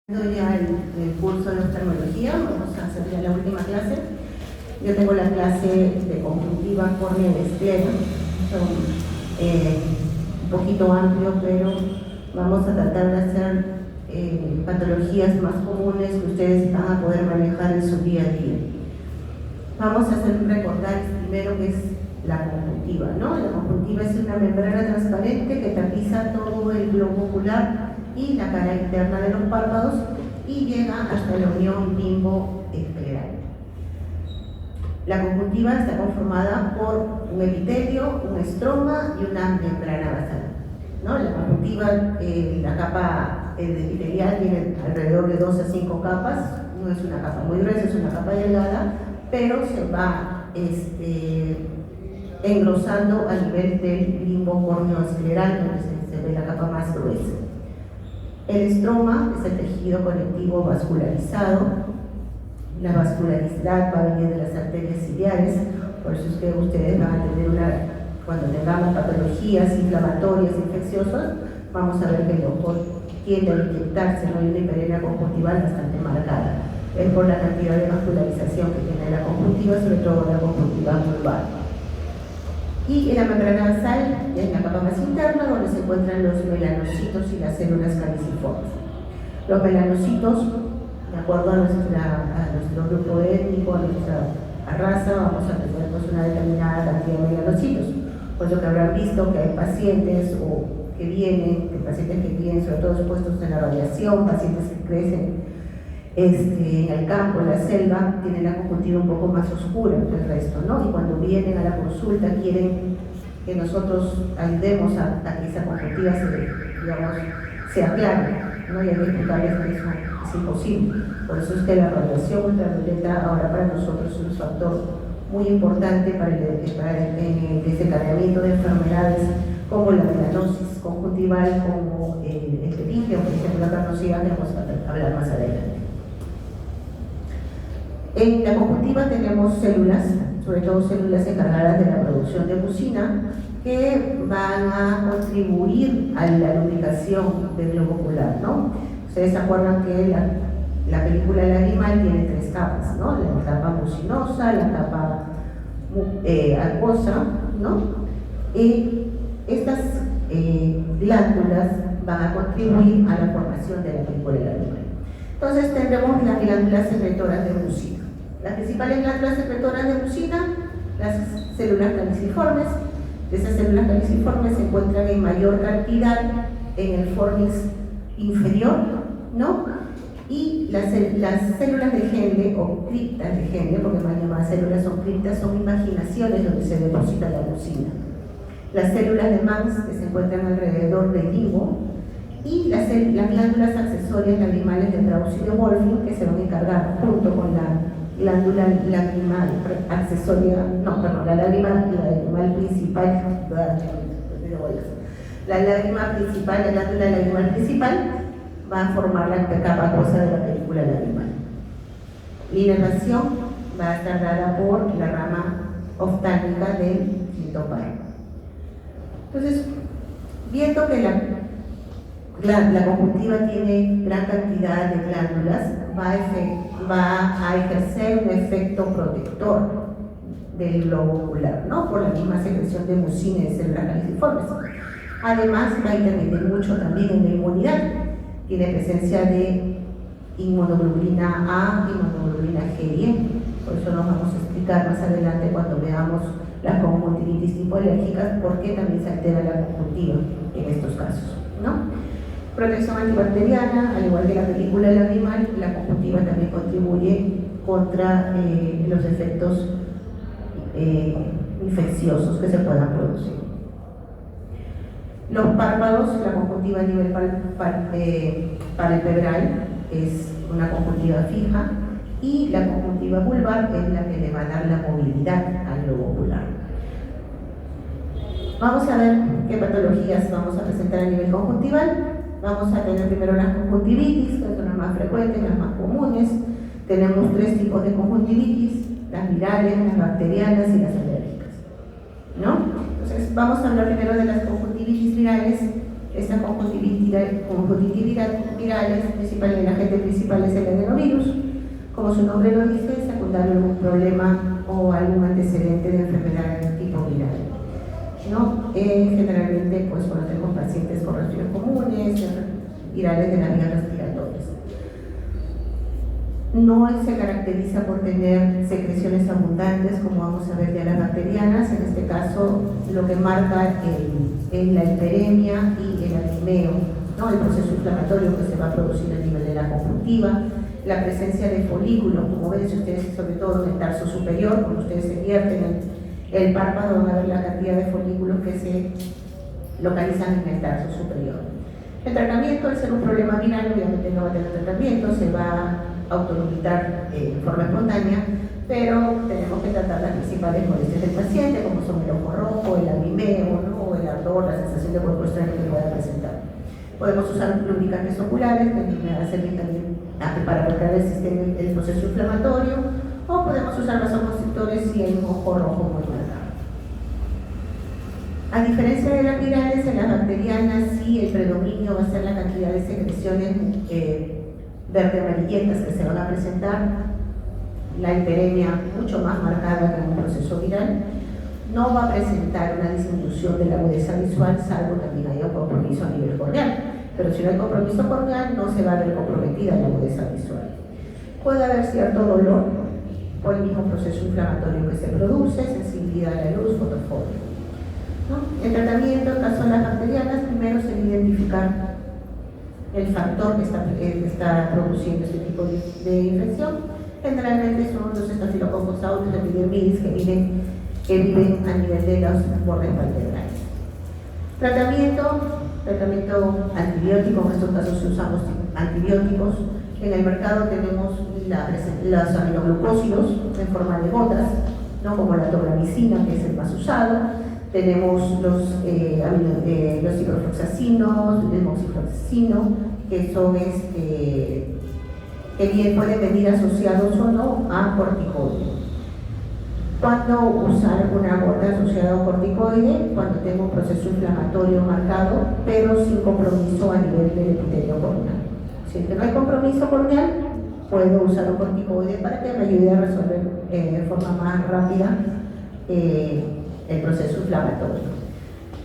Ya el curso de oftalmología, vamos a hacer ya la última clase. Yo tengo la clase de conjuntiva córnea de esclera, un poquito amplio, pero vamos a tratar de hacer patologías más comunes que ustedes van a poder manejar en su día a día. Vamos a hacer un recordaris primero, que es la conjuntiva, ¿no? La conjuntiva es una membrana transparente que tapiza todo el globo ocular y la cara interna de los párpados y llega hasta la unión limbo-escleral. La conjuntiva está conformada por un epitelio, un estroma y una membrana basal, ¿no? La conjuntiva, la capa epitelial tiene alrededor de 2 a 5 capas, no es una capa muy gruesa, es una capa delgada, pero se va engrosando a nivel del limbo córneo-escleral, donde se ve la capa más gruesa. El estroma es el tejido conectivo vascularizado. La vascularidad va a venir de las arterias ciliares, por eso es que ustedes van a tener cuando tengamos patologías inflamatorias, infecciosas, vamos a ver que el ojo tiende a inyectarse, ¿no? Hay una hiperemia conjuntival bastante marcada. Es por la cantidad de vascularización que tiene la conjuntiva, sobre todo la conjuntiva vulvar. Y en la membrana basal es la capa más interna, donde se encuentran los melanocitos y las células caliciformes. Los melanocitos, de acuerdo a nuestro grupo étnico, a nuestra raza, vamos a tener pues una determinada cantidad de melanocitos. Por eso que habrán visto que hay pacientes pacientes que vienen sobre todo expuestos a la radiación, pacientes que crecen en el campo, en la selva, tienen la conjuntiva un poco más oscura que el resto, ¿no? Y cuando vienen a la consulta quieren que nosotros ayudemos a que esa conjuntiva se aclare, ¿no? Y hay que explicarles que eso es imposible. Por eso es que la radiación ultravioleta ahora para nosotros es un factor muy importante para el desencadenamiento de enfermedades como la melanosis conjuntival, como el periteo, por ejemplo, la carnosidad, que vamos a hablar más adelante. En la conjuntiva tenemos células, sobre todo células encargadas de la producción de mucina, que van a contribuir a la lubricación del globo ocular, ¿no? Ustedes se acuerdan que la película lagrimal tiene 3 capas, ¿no? La capa mucinosa, la capa acuosa, ¿no? Y estas glándulas van a contribuir a la formación de la película lagrimal. Entonces tendremos las glándulas secretoras de mucina. Las principales glándulas secretoras de mucina, las células caliciformes. Esas células caliciformes se encuentran en mayor cantidad en el fornix inferior, ¿no? Y las células de Henle o criptas de Henle, porque más llamadas células son criptas, son imaginaciones donde se deposita la mucina. Las células de Mans, que se encuentran alrededor del limbo, y las glándulas accesorias lagrimales de Strauss y de Wolfing, que se van a encargar junto con la glándula lagrimal accesoria, la lágrima lagrimal principal, la glándula lagrimal principal va a formar la capa acuosa de la película lagrimal. La inervación va a estar dada por la rama oftálmica del quinto par. Entonces, viendo que la conjuntiva tiene gran cantidad de glándulas, va a ejercer un efecto protector del globo ocular, ¿no? Por la misma secreción de mucina y de células caliciformes. Además, va a intervenir mucho también en la inmunidad. Tiene presencia de inmunoglobulina A y inmunoglobulina G10. Por eso nos vamos a explicar más adelante cuando veamos las conjuntivitis tipo alérgicas, porque también se altera la conjuntiva en estos casos, ¿no? Protección antibacteriana, al igual que la película lagrimal, la conjuntiva también contribuye contra los efectos infecciosos que se puedan producir. Los párpados, la conjuntiva a nivel palpebral es una conjuntiva fija, y la conjuntiva vulvar es la que le va a dar la movilidad al globo ocular. Vamos a ver qué patologías vamos a presentar a nivel conjuntival. Vamos a tener primero las conjuntivitis, que son las más frecuentes, las más comunes. Tenemos 3 tipos de conjuntivitis: las virales, las bacterianas y las alérgicas, ¿no? Entonces vamos a hablar primero de las conjuntivitis virales, Estas conjuntivitis virales, el agente principal es el adenovirus. Como su nombre lo dice, secundario a algún problema o algún antecedente de enfermedad de tipo viral. ¿No? Generalmente, pues cuando tenemos pacientes con resfriados comunes, virales de las vías respiratorias. No se caracteriza por tener secreciones abundantes, como vamos a ver ya las bacterianas. En este caso, lo que marca es la hiperemia y el actimeo, ¿no? El proceso inflamatorio que se va a producir a nivel de la conjuntiva, la presencia de folículos, como ven ustedes, sobre todo en el tarso superior, cuando ustedes se vierten el párpado, van a ver la cantidad de folículos que se localizan en el tarso superior. El tratamiento, al ser un problema viral, obviamente no va a tener tratamiento, se va a autolimitar de forma espontánea, pero tenemos que tratar las principales molestias del paciente, como son el ojo rojo, el lagrimeo, ¿no? El ardor, la sensación de cuerpo extraño que pueda presentar. Podemos usar lubricantes oculares, que me va a servir también para bloquear el proceso inflamatorio, o podemos usar vasoconstrictores si hay un ojo rojo muy marcado. A diferencia de las virales, en las bacterianas sí el predominio va a ser la cantidad de secreciones verde amarillentas que se van a presentar, la hiperemia mucho más marcada que en un proceso viral. No va a presentar una disminución de la agudeza visual, salvo también haya un compromiso a nivel corneal. Pero si no hay compromiso corneal, no se va a ver comprometida la agudeza visual. Puede haber cierto dolor por el mismo proceso inflamatorio que se produce, sensibilidad a la luz, fotofobia, ¿no? El tratamiento, en caso de las bacterianas, primero se debe identificar el factor que está produciendo este tipo de infección. Generalmente son los estafilococos aureus de epidermidis que viven a nivel de los bordes vertebrales. Tratamiento antibiótico, en estos casos usamos antibióticos. En el mercado tenemos los aminoglucósidos en forma de gotas, ¿no? Como la tobramicina, que es el más usado. Tenemos los ciprofloxacinos, el moxifloxacino, que son que bien pueden venir asociados o no a corticoides. ¿Cuándo usar una gota asociada a un corticoide? Cuando tengo un proceso inflamatorio marcado, pero sin compromiso a nivel del epitelio corneal. Si no hay compromiso corneal, puedo usar un corticoide para que me ayude a resolver de forma más rápida el proceso inflamatorio.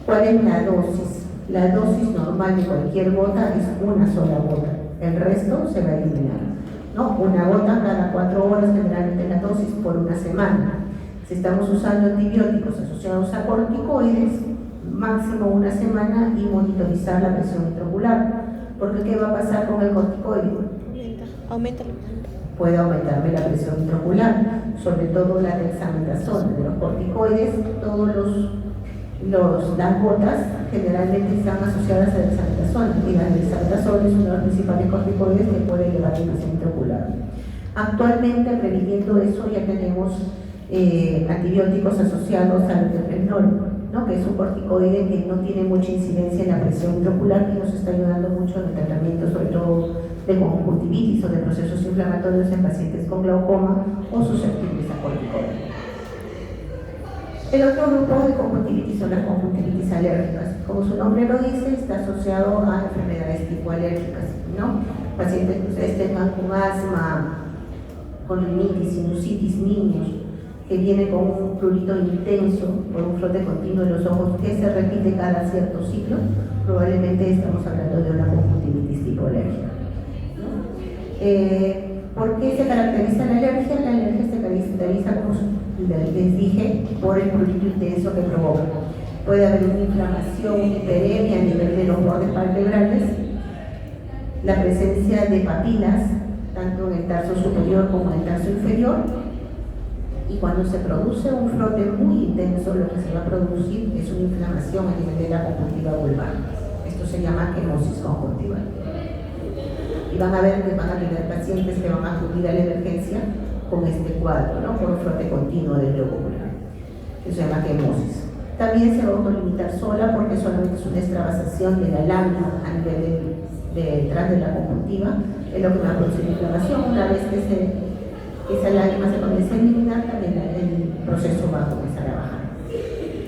¿Cuál es la dosis? La dosis normal de cualquier gota es una sola gota, el resto se va a eliminar, ¿no? Una gota cada 4 horas, generalmente la dosis por una semana. Si estamos usando antibióticos asociados a corticoides, máximo una semana y monitorizar la presión intraocular. Porque ¿qué va a pasar con el corticoide? Aumenta. Puede aumentarme la presión intraocular, sobre todo la dexametasona. De los corticoides, las gotas generalmente están asociadas a dexametasona, y la dexametasona es uno de los principales corticoides que puede elevar la presión intraocular. Actualmente, previniendo eso, ya tenemos antibióticos asociados al metoprolol, ¿no? Que es un corticoide que no tiene mucha incidencia en la presión intraocular y nos está ayudando mucho en el tratamiento, sobre todo de conjuntivitis o de procesos inflamatorios en pacientes con glaucoma o susceptibles a corticoides. El otro grupo de conjuntivitis son las conjuntivitis alérgicas. Como su nombre lo dice, está asociado a enfermedades tipo alérgicas, ¿no? Pacientes que ustedes tengan con asma, con rinitis, sinusitis, niños que vienen con un prurito intenso por un frote continuo de los ojos que se repite cada cierto ciclo, probablemente estamos hablando de una conjuntivitis tipo alérgica, ¿no? ¿Por qué se caracteriza la alergia? La alergia se caracteriza, como les dije, por el prurito intenso que provoca. Puede haber una inflamación, una hiperemia a nivel de los bordes palpebrales, la presencia de papilas, tanto en el tarso superior como en el tarso inferior, y cuando se produce un frote muy intenso, lo que se va a producir es una inflamación a nivel de la conjuntiva vulvar. Esto se llama quemosis conjuntival. Y van a ver que van a tener pacientes que van a acudir a la emergencia con este cuadro, ¿no? Por un frote continuo del globo ocular. Eso se llama quemosis. También se va a autolimitar sola porque solamente es una extravasación de la lámina a nivel detrás de la conjuntiva, es lo que va a producir inflamación. Una vez que esa lágrima se comienza a eliminar, también el proceso va a comenzar a bajar.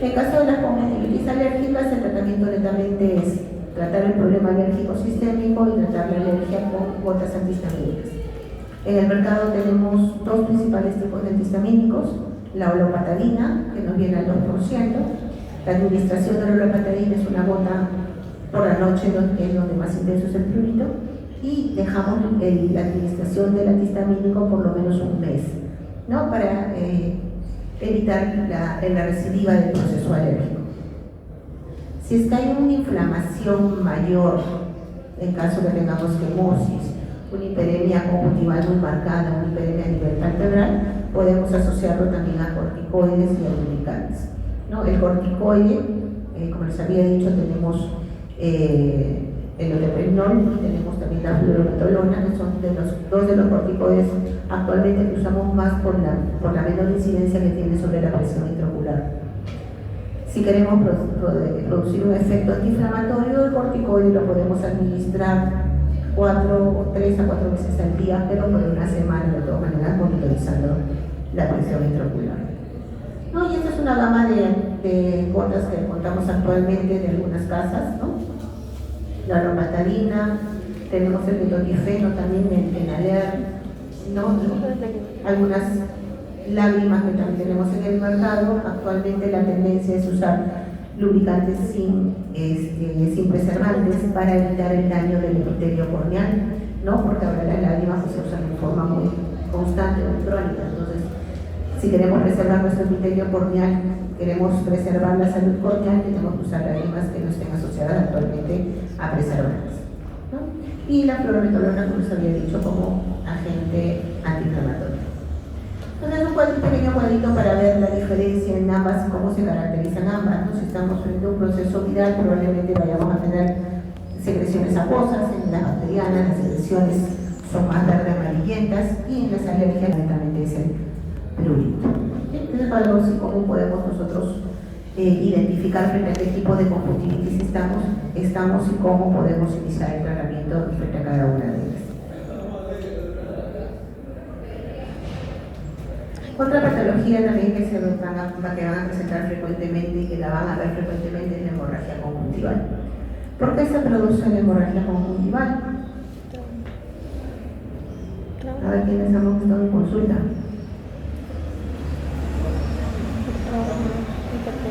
En el caso de las conjuntivitis alérgicas, el tratamiento netamente es tratar el problema alérgico sistémico y tratar la alergia con gotas antihistamínicas. En el mercado tenemos dos principales tipos de antihistamínicos, la olopatadina, que nos viene al 2%, la administración de la olopatadina es una gota por la noche, que es donde más intenso es el prurito, y dejamos la administración del antihistamínico por lo menos un mes, ¿no? Para evitar la recidiva del proceso alérgico. Si es que hay una inflamación mayor, en caso de que tengamos quemosis, una hiperemia conjuntival muy marcada, una hiperemia a nivel palpebral, podemos asociarlo también a corticoides y a lubricantes, ¿no? El corticoide, como les había dicho, tenemos el oloprenol y tenemos también la fluorometolona, que son dos de los corticoides actualmente que usamos más por la menor incidencia que tiene sobre la presión intraocular. Si queremos producir un efecto antiinflamatorio, el corticoide lo podemos administrar 3 a 4 veces al día, pero por una semana, de todas maneras, monitorizando la presión intraocular. ¿No? Y esta es una gama de gotas que contamos actualmente de algunas casas, ¿no? La olopatadina, tenemos el ketotifeno también en aler, ¿no? Algunas lágrimas que también tenemos en el mercado. Actualmente la tendencia es usar lubricantes sin preservantes para evitar el daño del epitelio corneal, ¿no? Porque ahora las lágrimas se usan de forma muy constante, muy crónica. Entonces, si queremos preservar nuestro epitelio corneal, queremos preservar la salud corneal, tenemos que usar lágrimas que no estén asociadas actualmente a preservantes, ¿no? Y la fluorometolona, como les había dicho, como agente antiinflamatorio. Entonces, un pequeño cuadrito para ver la diferencia en ambas y cómo se caracterizan ambas, ¿no? Si estamos frente a un proceso viral, probablemente vayamos a tener secreciones acuosas. En las bacterianas las secreciones son más verde amarillentas, y en las alergias directamente es el prurito. Entonces, para ver cómo podemos nosotros identificar frente a qué tipo de conjuntivitis estamos y cómo podemos iniciar el tratamiento frente a cada una de ellas. Otra patología también que van a presentar frecuentemente y que la van a ver frecuentemente es la hemorragia conjuntival. ¿Por qué se produce la hemorragia conjuntival? A ver quiénes hemos estado en consulta.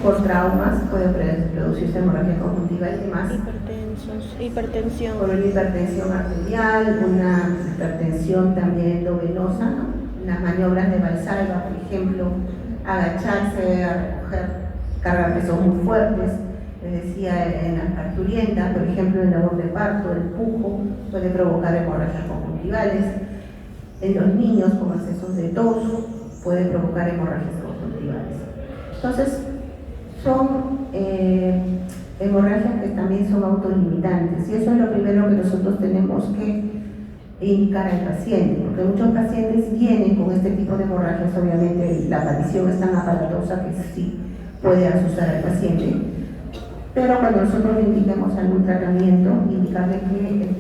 Por traumas puede producirse hemorragia conjuntival. ¿Qué más? Hipertensión. Por una hipertensión arterial, una hipertensión también endovenosa, ¿no? Las maniobras de Valsalva, por ejemplo, agacharse, recoger, cargar pesos muy fuertes, les decía, en las parturientas, por ejemplo, en labor de parto, el pujo puede provocar hemorragias conjuntivales. En los niños con excesos de tos puede provocar hemorragias conjuntivales. Entonces, son hemorragias que también son autolimitantes, y eso es lo primero que nosotros tenemos que indicar al paciente, porque muchos pacientes vienen con este tipo de hemorragias. Obviamente la aparición es tan aparatosa que sí puede asustar al paciente, pero cuando nosotros le indiquemos algún tratamiento, indicarle que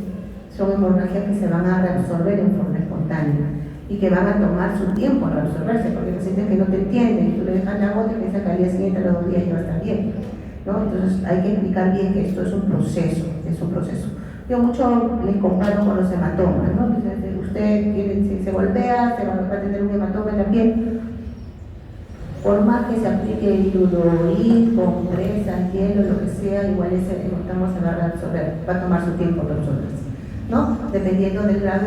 son hemorragias que se van a reabsorber en forma espontánea y que van a tomar su tiempo en reabsorberse, porque hay pacientes que no te entienden, tú le dejas la gota y piensas que al día siguiente, a los 2 días ya va a estar bien, ¿no? Entonces hay que explicar bien que esto es un proceso, Yo mucho les comparo con los hematomas, ¿no? Usted si se golpea, va a tener un hematoma en la piel. Por más que se aplique hidroid, compresas, hielo, lo que sea, igual ese hematoma se va a reabsorber, va a tomar su tiempo para resolverse, ¿no? Dependiendo del grado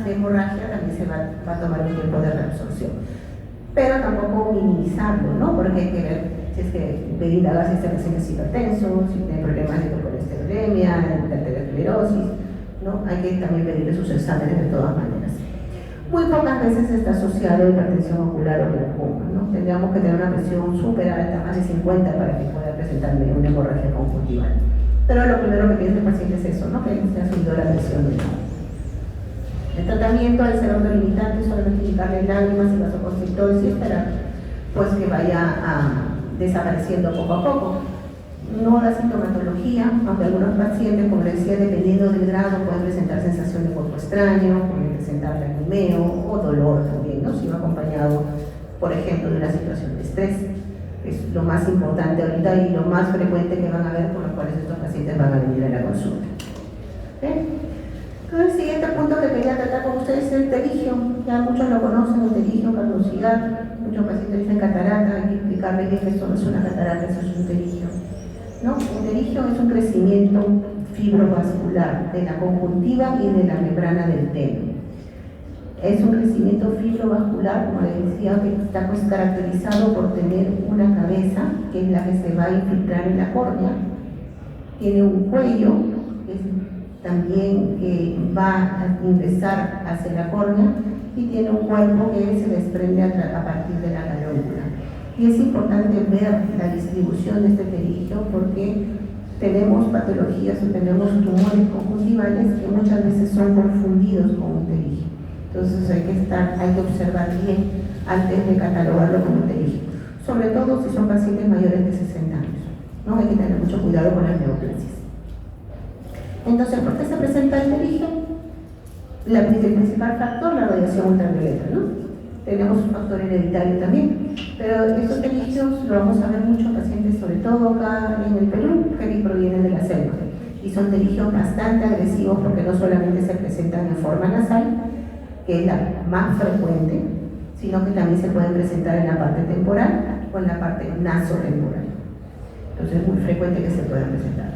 de hemorragia también se va a tomar un tiempo de reabsorción. Pero tampoco minimizarlo, ¿no? Porque hay que ver si es que indagar si este paciente es hipertenso, si tiene problemas de colesterolemia, de arteriosclerosis, ¿no? Hay que también pedirle sus exámenes de todas maneras. Muy pocas veces está asociado a hipertensión ocular o glaucoma, ¿no? Tendríamos que tener una presión súper alta, más de 50, para que pueda presentarme una hemorragia conjuntival. Pero lo primero que tiene el paciente es eso, ¿no? Que se ha subido la presión del agua. El tratamiento, al ser autolimitante, solamente indicarle lágrimas y vasoconstrictores y esperar pues que vaya desapareciendo poco a poco. No da sintomatología, aunque algunos pacientes, como les decía, dependiendo del grado, pueden presentar sensación de cuerpo extraño, pueden presentar lagrimeo o dolor también, ¿no? Si va acompañado, por ejemplo, de una situación de estrés. Es lo más importante ahorita y lo más frecuente que van a ver, por los cuales estos pacientes van a venir a la consulta. ¿Okay? El siguiente punto que quería tratar con ustedes es el pterygium. Ya muchos lo conocen, el pterygium, carnosidad. Muchos pacientes dicen catarata, hay que explicarles que esto no es una catarata, eso es un pterygium, ¿no? Un pterygium es un crecimiento fibrovascular de la conjuntiva y de la membrana del teno. Es un crecimiento fibrovascular, como les decía, que está pues caracterizado por tener una cabeza, que es la que se va a infiltrar en la córnea, tiene un cuello, que es también que va a ingresar hacia la córnea, y tiene un cuerpo que se desprende a partir de la carótida. Y es importante ver la distribución de este pterygium porque tenemos patologías o tenemos tumores conjuntivales que muchas veces son confundidos con un pterygium. Entonces hay que observar bien antes de catalogarlo como un pterygium, sobre todo si son pacientes mayores de 60 años, ¿no? Hay que tener mucho cuidado con las neoplasias. Entonces, ¿por qué se presenta el pterygium? El principal factor, la radiación ultravioleta, ¿no? Tenemos un factor hereditario también, pero estos pterygiums lo vamos a ver muchos pacientes, sobre todo acá en el Perú, que provienen de la selva, y son pterygiums bastante agresivos porque no solamente se presentan en forma nasal, que es la más frecuente, sino que también se pueden presentar en la parte temporal o en la parte nasotemporal. Entonces es muy frecuente que se puedan presentar.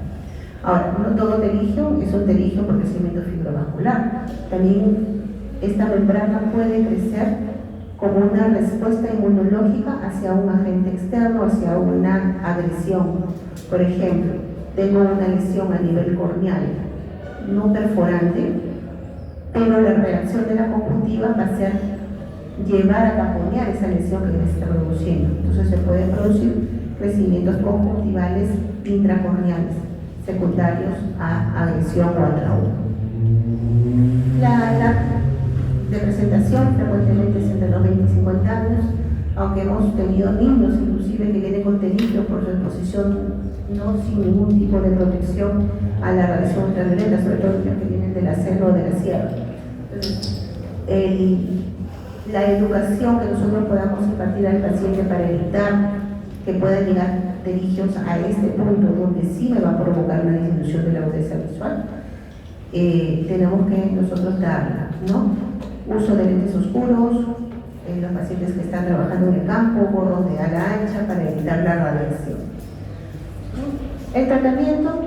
Ahora, no todo pterygium es un pterygium por crecimiento fibrovascular. También esta membrana puede crecer como una respuesta inmunológica hacia un agente externo, hacia una agresión. Por ejemplo, tengo una lesión a nivel corneal, no perforante, pero la reacción de la conjuntiva va a ser llevar a taponear esa lesión que se está produciendo. Entonces se pueden producir crecimientos conjuntivales intracorneales secundarios a agresión o a trauma. La edad de presentación frecuentemente es entre los 20 y 50 años, aunque hemos tenido niños inclusive que vienen con pterygium por su exposición no sin ningún tipo de protección a la radiación ultravioleta, sobre todo los que vienen de la selva o de la sierra. Entonces, la educación que nosotros podamos impartir al paciente para evitar que puedan llegar pterygiums a este punto donde sí me va a provocar una disminución de la agudeza visual, tenemos que nosotros darla, ¿no? Uso de lentes oscuros, los pacientes que están trabajando en el campo, gorros de ala ancha para evitar la radiación. El tratamiento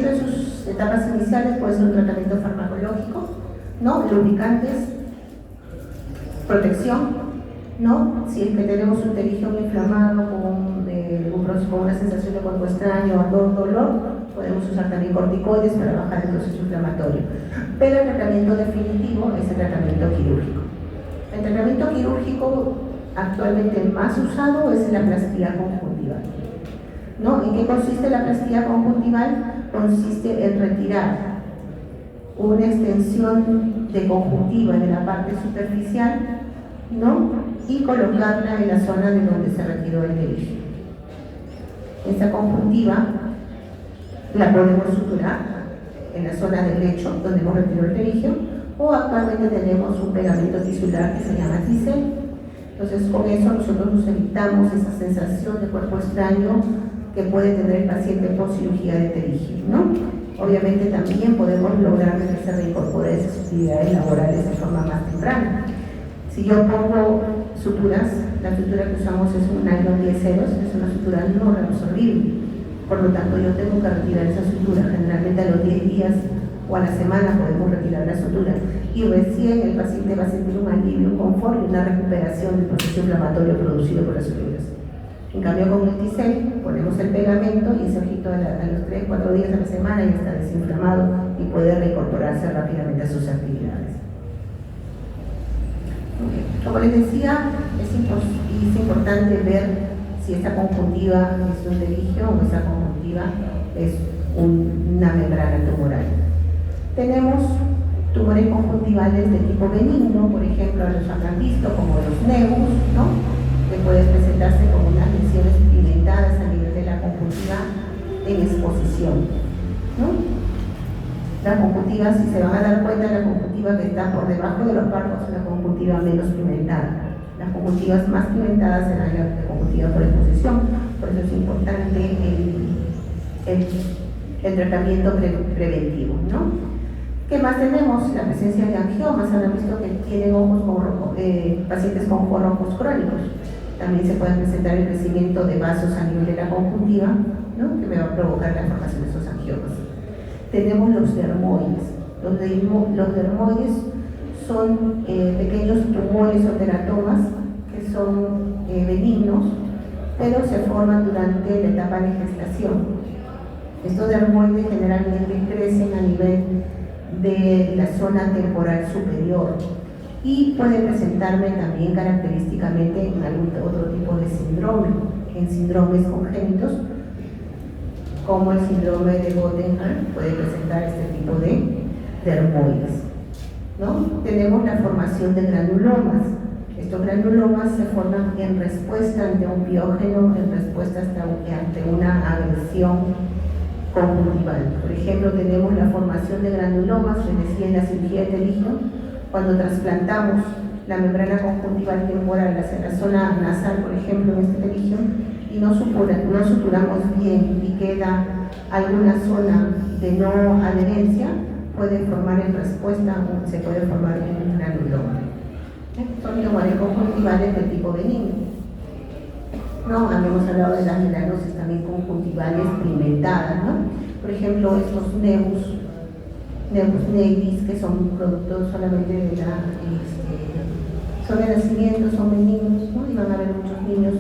en sus etapas iniciales puede ser un tratamiento farmacológico, ¿no? Lubricantes, protección, ¿no? Si es que tenemos un pterygium inflamado con una sensación de cuerpo extraño o dolor, podemos usar también corticoides para bajar el proceso inflamatorio. Pero el tratamiento definitivo es el tratamiento quirúrgico. El tratamiento quirúrgico actualmente más usado es la plastía conjuntival, ¿no? ¿En qué consiste la plastía conjuntival? Consiste en retirar una extensión de conjuntiva de la parte superficial, ¿no? Y colocarla en la zona de donde se retiró el pterygium. Esta conjuntiva la podemos suturar en la zona del lecho donde hemos retirado el pterygium, o actualmente tenemos un pegamento tisular que se llama Tisel. Entonces con eso nosotros nos evitamos esa sensación de cuerpo extraño que puede tener el paciente post cirugía de pterygium, ¿no? Obviamente también podemos lograr que se reincorpore esas actividades laborales de forma más temprana. Si yo pongo suturas, la sutura que usamos es un nylon 10 ceros, es una sutura no reabsorbible. Por lo tanto, yo tengo que retirar esa sutura. Generalmente a los 10 días o a la semana podemos retirar la sutura. Y recién el paciente va a sentir un alivio, un confort y una recuperación del proceso inflamatorio producido por las suturas. En cambio, con el Tisel ponemos el pegamento y ese ojito a los 3-4 días a la semana ya está desinflamado y puede reincorporarse rápidamente a sus actividades. Como les decía, es importante ver si esta conjuntiva es un pterygium o esa conjuntiva es una membrana tumoral. Tenemos tumores conjuntivales de tipo benigno, por ejemplo, los acrantistos, como los nevus, ¿no? Que pueden presentarse como unas lesiones pigmentadas a nivel de la conjuntiva en exposición, ¿no? La conjuntiva, si se van a dar cuenta, la conjuntiva que está por debajo de los párpados es una conjuntiva menos pigmentada. Las conjuntivas más pigmentadas serán la conjuntiva por exposición, por eso es importante el tratamiento preventivo, ¿no? ¿Qué más tenemos? La presencia de angiomas. Han visto que tienen ojos pacientes con ojos rojos crónicos. También se puede presentar el crecimiento de vasos a nivel de la conjuntiva, ¿no? Que me va a provocar la formación de esos angiomas. Tenemos los dermoides. Los dermoides son pequeños tumores o teratomas que son benignos, pero se forman durante la etapa de gestación. Estos dermoides generalmente crecen a nivel de la zona temporal superior y pueden presentarme también característicamente en algún otro tipo de síndrome, en síndromes congénitos, como el síndrome de Gotthard puede presentar este tipo de dermoides, ¿no? Tenemos la formación de granulomas. Estos granulomas se forman en respuesta ante un biógeno, en respuesta ante una agresión conjuntival. Por ejemplo, tenemos la formación de granulomas, les decía en la cirugía de teligio, cuando trasplantamos la membrana conjuntival temporal hacia la zona nasal, por ejemplo, en este teligio, y no suturamos bien y queda alguna zona de no adherencia, puede formar en respuesta, se puede formar un granuloma. Son tumores conjuntivales de tipo benigno. No, habíamos hablado de las melanosis también conjuntivales pigmentadas, ¿no? Por ejemplo, estos nevus negris, que son productos solamente de son de nacimiento, son benignos, ¿no? Y van a haber muchos niños,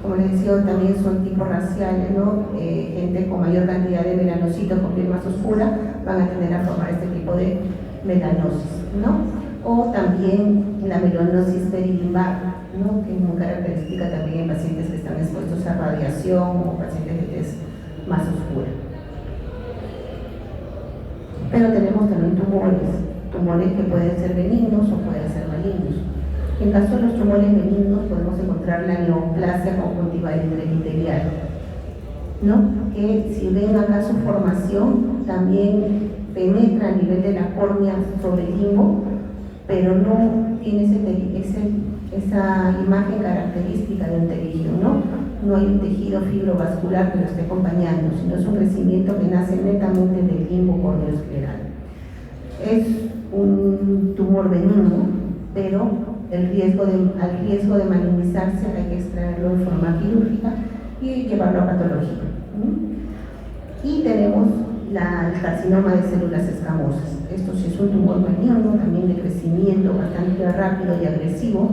como les decía, también son tipos raciales, ¿no? Gente con mayor cantidad de melanocitos con piel más oscura van a tender a formar este tipo de melanosis, ¿no? O también la melanosis perilimbar, ¿no? Que es muy característica también en pacientes que están expuestos a radiación o pacientes de tez más oscura. Pero tenemos también tumores que pueden ser benignos o pueden ser malignos. En caso de los tumores benignos podemos encontrar la neoplasia conjuntival intraepitelial, ¿no? Que si ven acá su formación también penetra a nivel de la córnea sobre el limbo, pero no tiene esa imagen característica de un teligio, ¿no? No hay un tejido fibrovascular que lo esté acompañando, sino es un crecimiento que nace netamente del limbo corneoescleral. Es un tumor benigno, pero al riesgo de malignizarse hay que extraerlo de forma quirúrgica y llevarlo a patología. Y tenemos el carcinoma de células escamosas. Esto sí es un tumor maligno, también de crecimiento bastante rápido y agresivo.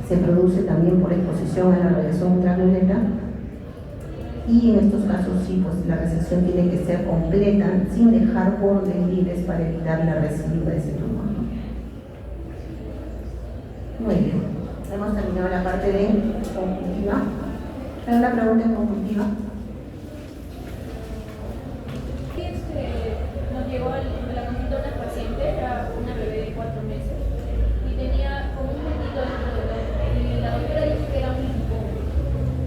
Se produce también por exposición a la radiación ultravioleta. Y en estos casos sí, pues la resección tiene que ser completa, sin dejar bordes libres para evitar la recidiva de ese tumor. Muy bien, hemos terminado la parte de conjuntiva. ¿Hay una pregunta en conjuntiva? Nos llegó a la consulta una paciente, era una bebé de 4 meses, y tenía como un poquito dentro de y la doctora dijo que era un linfoma,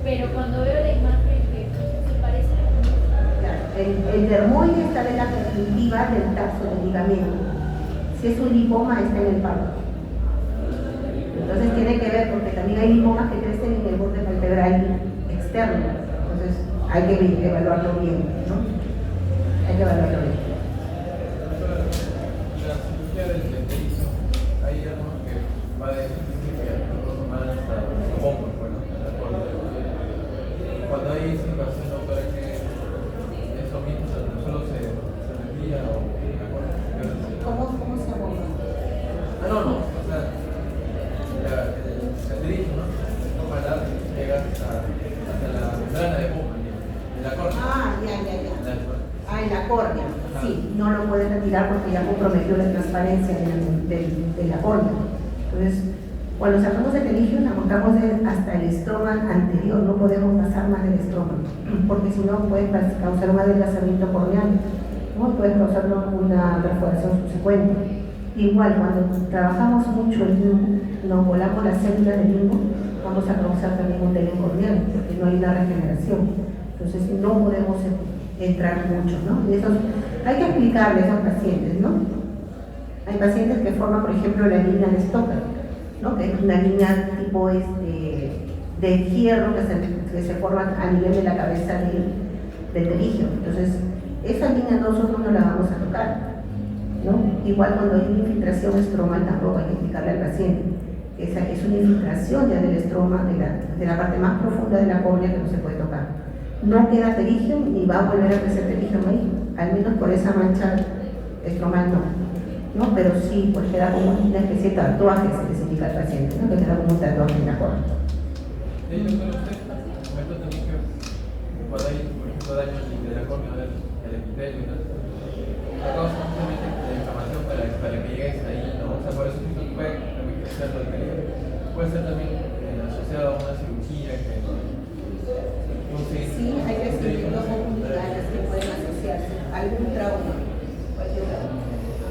pero cuando veo la imagen que se parece a el dermoide está en la conjuntiva del taxo del ligamento. Si es un linfoma, está en el párpado. Entonces tiene que ver, porque también hay linfomas que crecen en el borde vertebral externo. Entonces hay que evaluarlo bien, ¿no? Hay que evaluarlo bien. La cirugía del tejido, hay algunos que va a decir que más hasta poco, bueno, cuando hay situación, doctora, que eso mismo solo se envía o ¿Cómo se aborda? no, o sea, el senderismo, ¿no? Ojalá llega hasta la membrana de boca, en la córnea. En la córnea, sí, no lo puede retirar porque ya comprometió la transparencia de la córnea. Entonces, cuando sacamos el teligio, la montamos hasta el estroma anterior, no podemos pasar más del estroma, porque si no puede causar un adelgazamiento corneal, ¿no? Puede causar una perforación subsecuente. Igual, cuando trabajamos mucho el limbo, nos volamos las células del limbo, vamos a causar también un telón corneal, porque no hay una regeneración. Entonces, no podemos entrar mucho, ¿no? Y hay que explicarle a esos pacientes, ¿no? Hay pacientes que forman, por ejemplo, la línea de Stoker, ¿no? Que es una línea tipo de hierro que se forma a nivel de la cabeza del terigio. Entonces, esa línea nosotros no la vamos a tocar, ¿no? Igual cuando hay una infiltración estromal tampoco hay que explicarle al paciente. Esa es una infiltración ya del estroma, de la parte más profunda de la córnea que no se puede tocar. No queda terigio ni va a volver a crecer terigio ahí, al menos por esa mancha estromal no, pero sí, pues queda como una especie de tatuaje, se les indica al paciente, ¿no? Que queda como un tatuaje en la córnea. Sí, doctor, usted comentó también que cuando hay, por ejemplo, daño de la córnea, del epitelio y tal, a causa justamente de inflamación para que llegues ahí, ¿no? O sea, por eso esto puede también crecer el peligro. Puede ser también asociado a una cirugía que... Sí, hay restricciones comunitarias que pueden asociarse a algún trauma, cualquier trauma.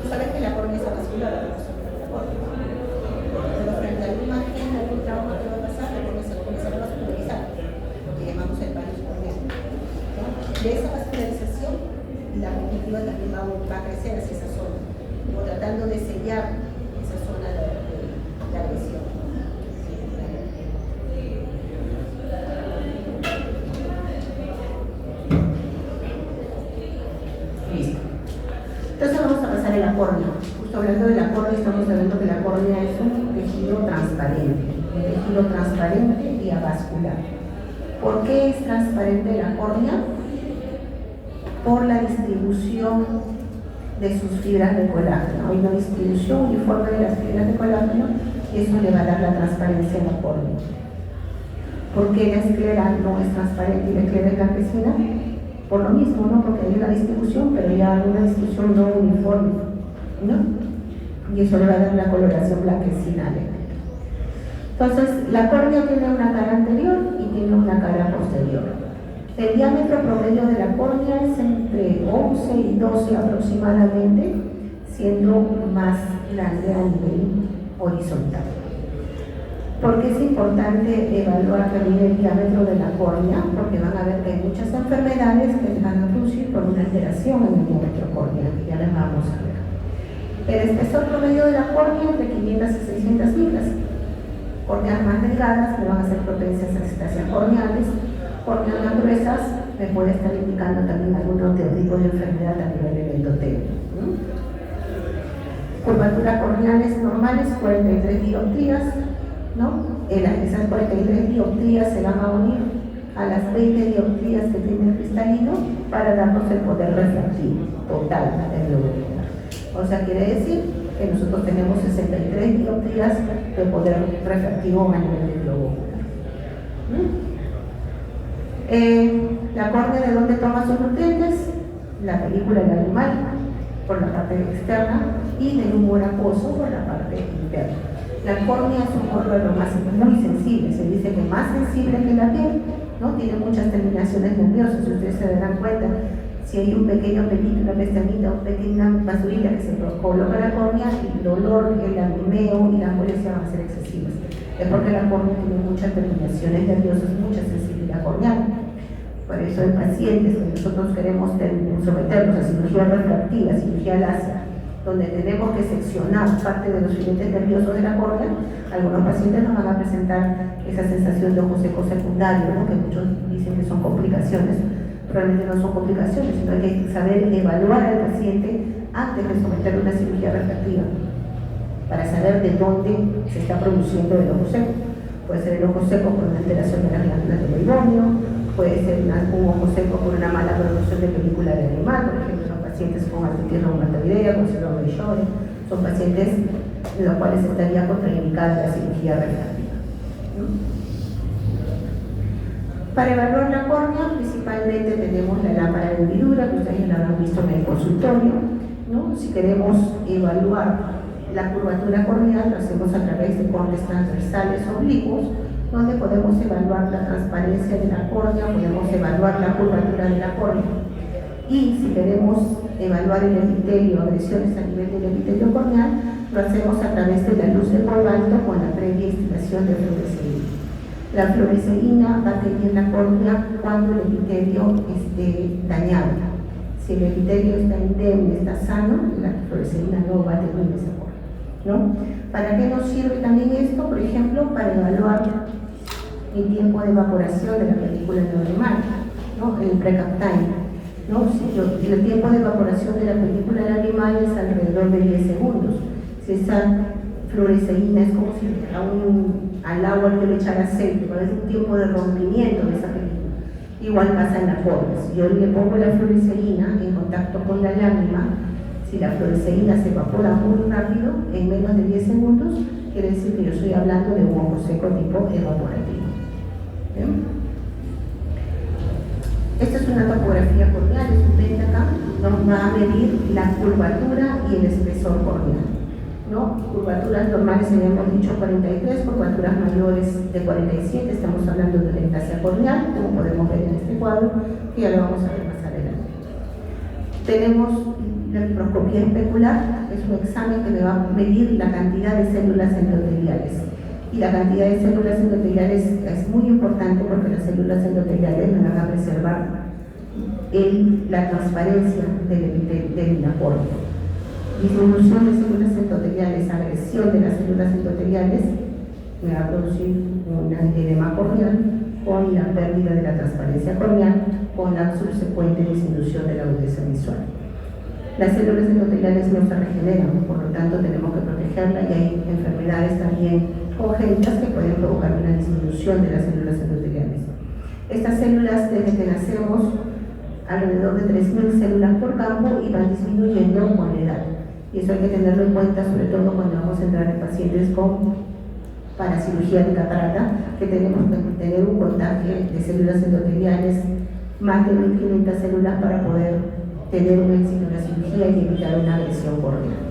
Tú sabes que la córnea es avascular, pero frente a algún margen, algún trauma que va a pasar, la córnea se comienza a vascularizar, lo que llamamos el panus corneal. De esa vascularización, la conjuntiva también va a crecer hacia esa zona, como tratando de sellar esa zona de agresión. Listo. Entonces vamos a pasar a la córnea. Justo hablando de la córnea, estamos hablando que la córnea es un tejido transparente y avascular. ¿Por qué es transparente la córnea? Por la distribución de sus fibras de colágeno. Hay una distribución uniforme de las fibras de colágeno y eso le va a dar la transparencia a la córnea. ¿Por qué la esclera no es transparente y la esclera es blanquecina? Por lo mismo, ¿no? Porque hay una distribución, pero ya hay una distribución no uniforme, ¿no? Y eso le va a dar una coloración blanquecina. Entonces, la córnea tiene una cara anterior y tiene una cara posterior. El diámetro promedio de la córnea es entre 11 y 12 aproximadamente, siendo más grande a nivel horizontal. ¿Por qué es importante evaluar también el diámetro de la córnea? Porque van a ver que hay muchas enfermedades que les van a producir por una alteración en el diámetro córnea, que ya les vamos a ver. El espesor promedio de la córnea entre 500 y 600 libras. Córneas más delgadas me van a ser propensas a estasias corneales. Córneas más gruesas me puede estar indicando también algún otro tipo de enfermedad a nivel del endotelio. Curvaturas corneales normales, 43 dioptrías, ¿no? Esas 43 dioptrías se van a unir a las 20 dioptrías que tiene el cristalino para darnos el poder refractivo total del globo ocular. O sea, quiere decir que nosotros tenemos 63 dioptrías de poder refractivo a nivel del globo ocular. La córnea, ¿de dónde toma sus nutrientes? La película lagrimal por la parte externa y del humor acuoso por la parte interna. La córnea es un órgano muy sensible, se dice que más sensible que la piel, ¿no? Tiene muchas terminaciones nerviosas, ustedes se darán cuenta, si hay un pequeño pelito, una pestañita, una pequeña basurita que se coloca en la córnea, el dolor, el lagrimeo y la molestia van a ser excesivas. Es porque la córnea tiene muchas terminaciones nerviosas, mucha sensibilidad corneal. Por eso en pacientes que nosotros queremos someternos a cirugía refractiva, cirugía láser, donde tenemos que seccionar parte de los filetes nerviosos de la córnea, algunos pacientes nos van a presentar esa sensación de ojo seco secundario, ¿no? Que muchos dicen que son complicaciones, realmente no son complicaciones, sino hay que saber evaluar al paciente antes de someterle a una cirugía refractiva, para saber de dónde se está produciendo el ojo seco. Puede ser el ojo seco por una alteración de las glándulas del meibonio, puede ser un ojo seco por una mala producción de película de animal, por ejemplo, pacientes con artritis reumatoidea, con síndrome de Sjögren, son pacientes en los cuales estaría contraindicada la cirugía refractiva. Para evaluar la córnea, principalmente tenemos la lámpara de hendidura, que ustedes la habrán visto en el consultorio, ¿no? Si queremos evaluar la curvatura corneal, lo hacemos a través de cortes transversales oblicuos, donde podemos evaluar la transparencia de la córnea, podemos evaluar la curvatura de la córnea. Y si queremos evaluar el epitelio, agresiones a nivel del epitelio corneal, lo hacemos a través de la luz de cobalto con la previa instilación de fluoresceína. La fluoresceína va a tener la córnea cuando el epitelio esté dañado. Si el epitelio está indemne, está sano, la fluoresceína no va a tener esa córnea. ¿no? ¿Para qué nos sirve también esto? Por ejemplo, para evaluar el tiempo de evaporación de la película neuronal, ¿no? El pre-cap time, ¿no? Si el tiempo de evaporación de la película lagrimal es alrededor de 10 segundos. Si esa fluoresceína es como si al agua le echara aceite, ¿no? Es un tiempo de rompimiento de esa película. Igual pasa en la córnea. Si yo le pongo la fluoresceína en contacto con la lágrima, si la fluoresceína se evapora muy rápido, en menos de 10 segundos, quiere decir que yo estoy hablando de un ojo seco tipo evaporativo. ¿Bien? Esta es una topografía corneal, es un Pentacam, nos va a medir la curvatura y el espesor corneal, ¿no? Curvaturas normales habíamos dicho 43, curvaturas mayores de 47, estamos hablando de lentacia corneal, como podemos ver en este cuadro, que ya lo vamos a ver más adelante. Tenemos la microscopía especular, es un examen que me va a medir la cantidad de células endoteliales. Y la cantidad de células endoteliales es muy importante porque las células endoteliales me van a preservar la transparencia del córnea. Disminución de células endoteliales, agresión de las células endoteliales, me va a producir un edema corneal con la pérdida de la transparencia corneal, con la subsecuente disminución de la agudeza visual. Las células endoteliales no se regeneran, por lo tanto tenemos que protegerlas y hay enfermedades también congénitas que pueden provocar una disminución de las células endoteliales. Estas células, desde que nacemos, alrededor de 3.000 células por campo y van disminuyendo con la edad. Y eso hay que tenerlo en cuenta, sobre todo cuando vamos a entrar en pacientes para cirugía de catarata, que tenemos que tener un contagio de células endoteliales, más de 1.500 células para poder tener un éxito en la cirugía y evitar una agresión corneal.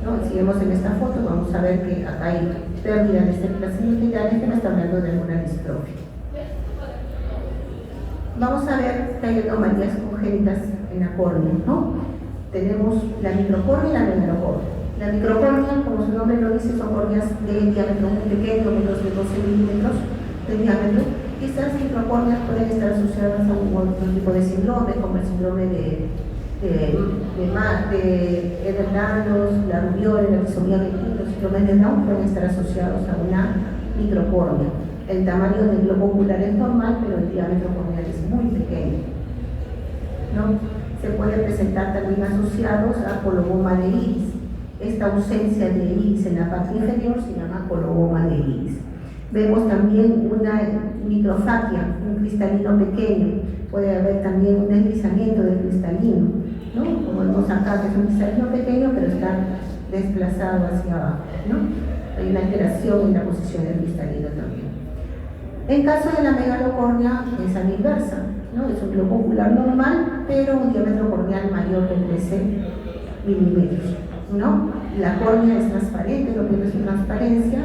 ¿No? Si vemos en esta foto, vamos a ver que acá hay pérdida de células endoteliales que me está hablando de alguna distrofia. Vamos a ver que hay anomalías congénitas en la córnea, ¿no? Tenemos la microcórnea y la megalocórnea. La microcórnea, como su nombre lo dice, son córneas de diámetro muy pequeño, menos de 12 milímetros de diámetro. Y estas microcórneas pueden estar asociadas a un otro tipo de síndrome, como el síndrome de Ehlers-Danlos, la rubiola, la trisomía 21, los síndromes de Down pueden estar asociados a una microcórnea. El tamaño del globo ocular es normal, pero el diámetro corneal es muy pequeño, ¿no? Se puede presentar también asociados a coloboma de iris. Esta ausencia de iris en la parte inferior se llama coloboma de iris. Vemos también una microfagia, un cristalino pequeño. Puede haber también un deslizamiento del cristalino, ¿no? Como vemos acá, que es un cristalino pequeño, pero está desplazado hacia abajo, ¿no? Hay una alteración en la posición del cristalino también. En caso de la megalocórnea, es a la inversa, ¿no? Es un globo ocular normal, pero un diámetro corneal mayor de 13 milímetros, ¿no? La córnea es transparente, lo que es su transparencia,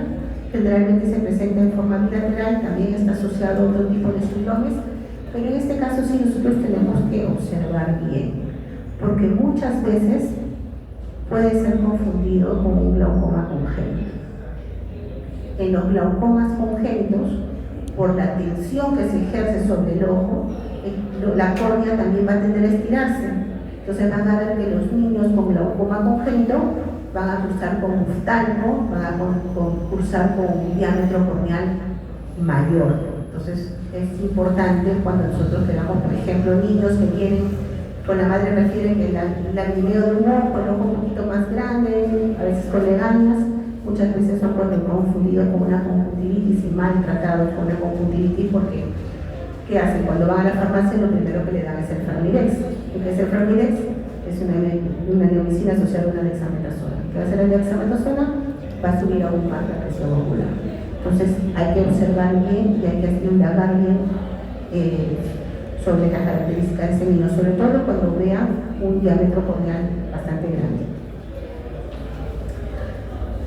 generalmente se presenta en forma bilateral, también está asociado a otro tipo de síndromes, pero en este caso sí nosotros tenemos que observar bien, porque muchas veces puede ser confundido con un glaucoma congénito. En los glaucomas congénitos, por la tensión que se ejerce sobre el ojo, la córnea también va a tender a estirarse. Entonces van a ver que los niños con glaucoma congénito van a cursar con oftalmo, van a cursar con un diámetro corneal mayor. Entonces es importante cuando nosotros tenemos, por ejemplo, niños que tienen, con la madre refiere que el lagrimeo de un ojo, el ojo un poquito más grande, a veces con legañas, muchas veces son confundidos con una conjuntivitis y mal tratados con una conjuntivitis porque ¿qué hacen? Cuando van a la farmacia lo primero que le dan es el Fermidex. ¿Qué es el Fermidex? Es una neomicina asociada a una dexametasona. ¿Qué va a hacer la dexametasona? Va a subir aún más la presión ocular. Entonces hay que observar bien y hay que indagar bien sobre las características de ese niño, sobre todo cuando vea un diámetro corneal bastante grande.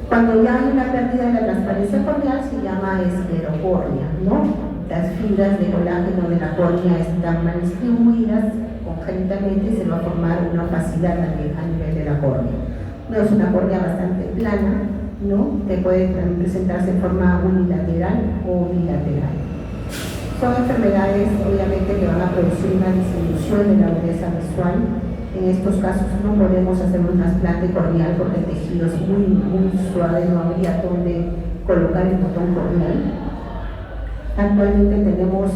Cuando ya hay una pérdida de la transparencia corneal se llama esclerocórnea, ¿no? Las fibras de colágeno de la córnea están mal distribuidas congénitamente y se va a formar una opacidad también a nivel de la córnea. No es una córnea bastante plana, ¿no? Que puede presentarse en forma unilateral o bilateral. Son enfermedades obviamente que van a producir una disminución de la agudeza visual En estos casos no podemos hacer un trasplante corneal porque el tejido es muy suave, no habría donde colocar el botón corneal. Actualmente tenemos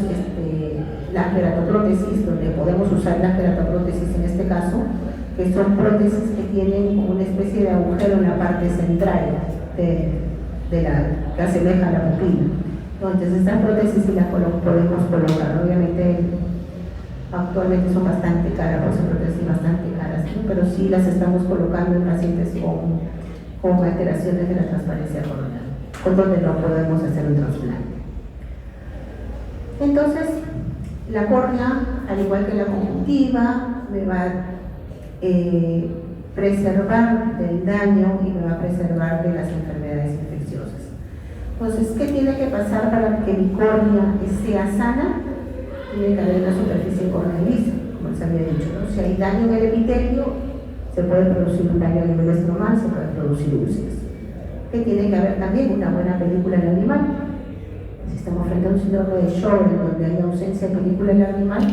la queratoprótesis, donde podemos usar la queratoprótesis en este caso, que son prótesis que tienen como una especie de agujero en la parte central que asemeja a la pupila. Entonces estas prótesis sí las podemos colocar. Obviamente actualmente son bastante caras, son prótesis bastante caras, ¿sí? Pero sí las estamos colocando en pacientes con alteraciones de la transparencia corneal, con donde no podemos hacer un trasplante. Entonces, la córnea, al igual que la conjuntiva, me va a preservar del daño y me va a preservar de las enfermedades infecciosas. Entonces, ¿qué tiene que pasar para que mi córnea sea sana? Tiene que haber una superficie corneal lisa, como les había dicho, ¿no? Si hay daño en el epitelio, se puede producir un daño a nivel estromal, se puede producir úlceras. Que tiene que haber también una buena película lagrimal. Si estamos frente a un síndrome de Sjögren donde hay ausencia de película lagrimal,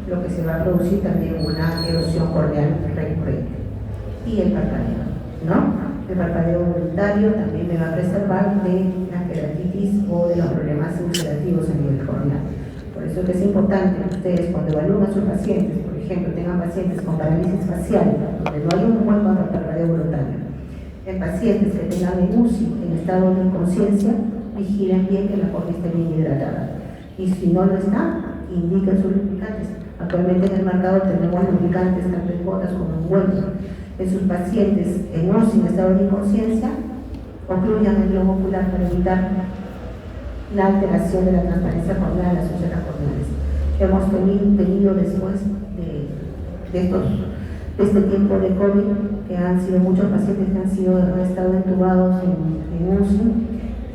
lo que se va a producir también una erosión corneal recurrente. Y el parpadeo, ¿no? El parpadeo voluntario también me va a preservar de la queratitis o de los problemas ulcerativos a nivel corneal. Por eso es que es importante que ustedes, cuando evalúen a sus pacientes, por ejemplo, tengan pacientes con parálisis facial, donde no hay un buen parpadeo voluntario, en pacientes que tengan en UCI, en estado de inconsciencia, vigilen bien que la córnea esté bien hidratada. Y si no lo está, indiquen sus lubricantes. Actualmente en el mercado tenemos lubricantes tanto en gotas como en ungüentos. En sus pacientes en UCI, en estado de inconsciencia, ocluyan el globo ocular para evitar la alteración de la transparencia corneal, las úlceras corneales. Hemos tenido después de este tiempo de COVID, que han sido muchos pacientes que han estado entubados en UCI.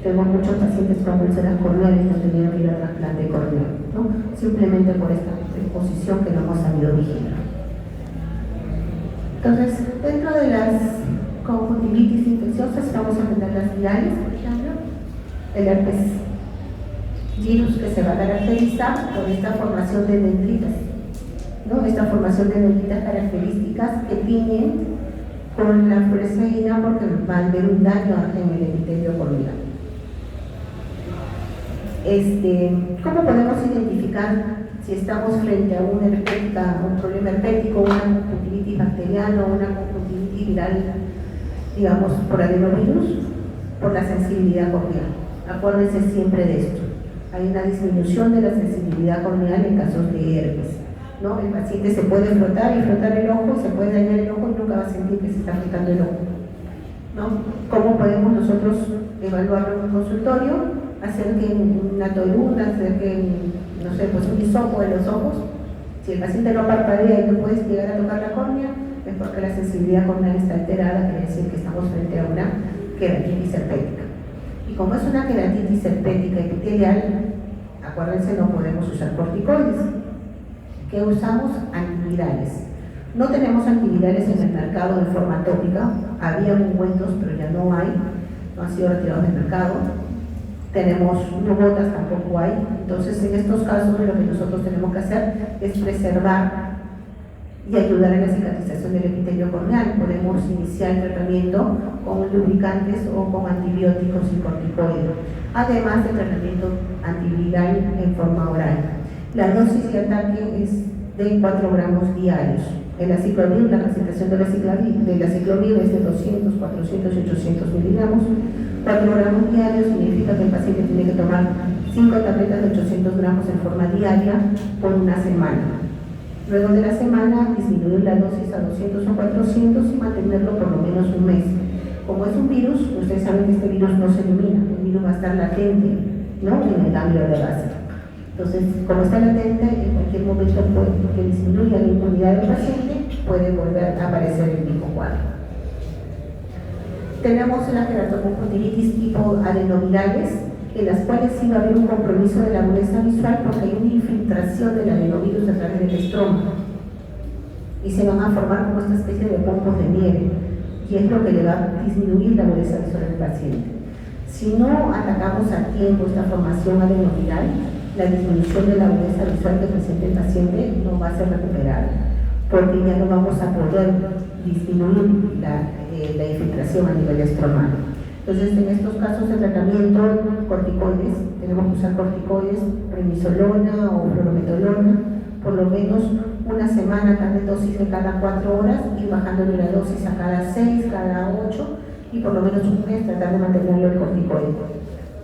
Tenemos muchos pacientes con úlceras corneales que han tenido que ir al trasplante corneal, ¿no? Simplemente por esta exposición que no hemos sabido vigilar. Entonces, dentro de las conjuntivitis infecciosas vamos a tener las virales, por ejemplo, el herpes virus, que se va a caracterizar por esta formación de dendritas, ¿no? Esta formación de dendritas características que tiñen con la fluoresceína porque va a haber un daño en el epitelio corneal. ¿Cómo podemos identificar si estamos frente a un problema herpético, una conjuntivitis bacteriana o una conjuntivitis viral, digamos, por adenovirus? Por la sensibilidad corneal. Acuérdense siempre de esto. Hay una disminución de la sensibilidad corneal en casos de herpes, ¿no? El paciente se puede frotar y frotar el ojo, se puede dañar el ojo y nunca va a sentir que se está frotando el ojo, ¿no? ¿Cómo podemos nosotros evaluarlo en un consultorio? Hacer que una torunda, hacer que, no sé, pues un hisopo de los ojos. Si el paciente no parpadea y no puedes llegar a tocar la córnea, es porque la sensibilidad corneal está alterada, quiere decir que estamos frente a una queratitis herpética. Y como es una queratitis herpética epitelial, acuérdense, no podemos usar corticoides. ¿Qué usamos? Antivirales. No tenemos antivirales en el mercado de forma tópica. Había ungüentos, pero ya no hay, no han sido retirados del mercado. Tenemos gotas, tampoco hay. Entonces, en estos casos, lo que nosotros tenemos que hacer es preservar y ayudar en la cicatrización del epitelio corneal. Podemos iniciar el tratamiento con lubricantes o con antibióticos y corticoides, además del tratamiento antiviral en forma oral. La dosis de ataque es de 4 gramos diarios. El aciclovir, la presentación del aciclovir es de 200, 400 y 800 miligramos. 4 gramos diarios significa que el paciente tiene que tomar 5 tabletas de 800 gramos en forma diaria por una semana. Luego de la semana, disminuir la dosis a 200 o 400 y mantenerlo por lo menos un mes. Como es un virus, ustedes saben que este virus no se elimina, el virus va a estar latente, ¿no? En el cambio de base. Entonces, como está latente, en cualquier momento que disminuya la inmunidad del paciente, puede volver a aparecer el mismo cuadro. Tenemos las queratoconjuntivitis tipo adenovirales, en las cuales sí va a haber un compromiso de la agudeza visual porque hay una infiltración del adenovirus a través del estroma y se van a formar como esta especie de pompos de nieve, y es lo que le va a disminuir la agudeza visual del paciente. Si no atacamos a tiempo esta formación adenoviral, la disminución de la agudeza visual que presenta el paciente no va a ser recuperada. porque ya no vamos a poder disminuir la infiltración a nivel estromal. Entonces, en estos casos de tratamiento, corticoides, tenemos que usar corticoides, prednisolona o fluorometolona, por lo menos una semana, cada dosis de cada 4 horas, y bajándole la dosis a cada 6, cada 8, y por lo menos un mes tratar de mantenerlo el corticoide,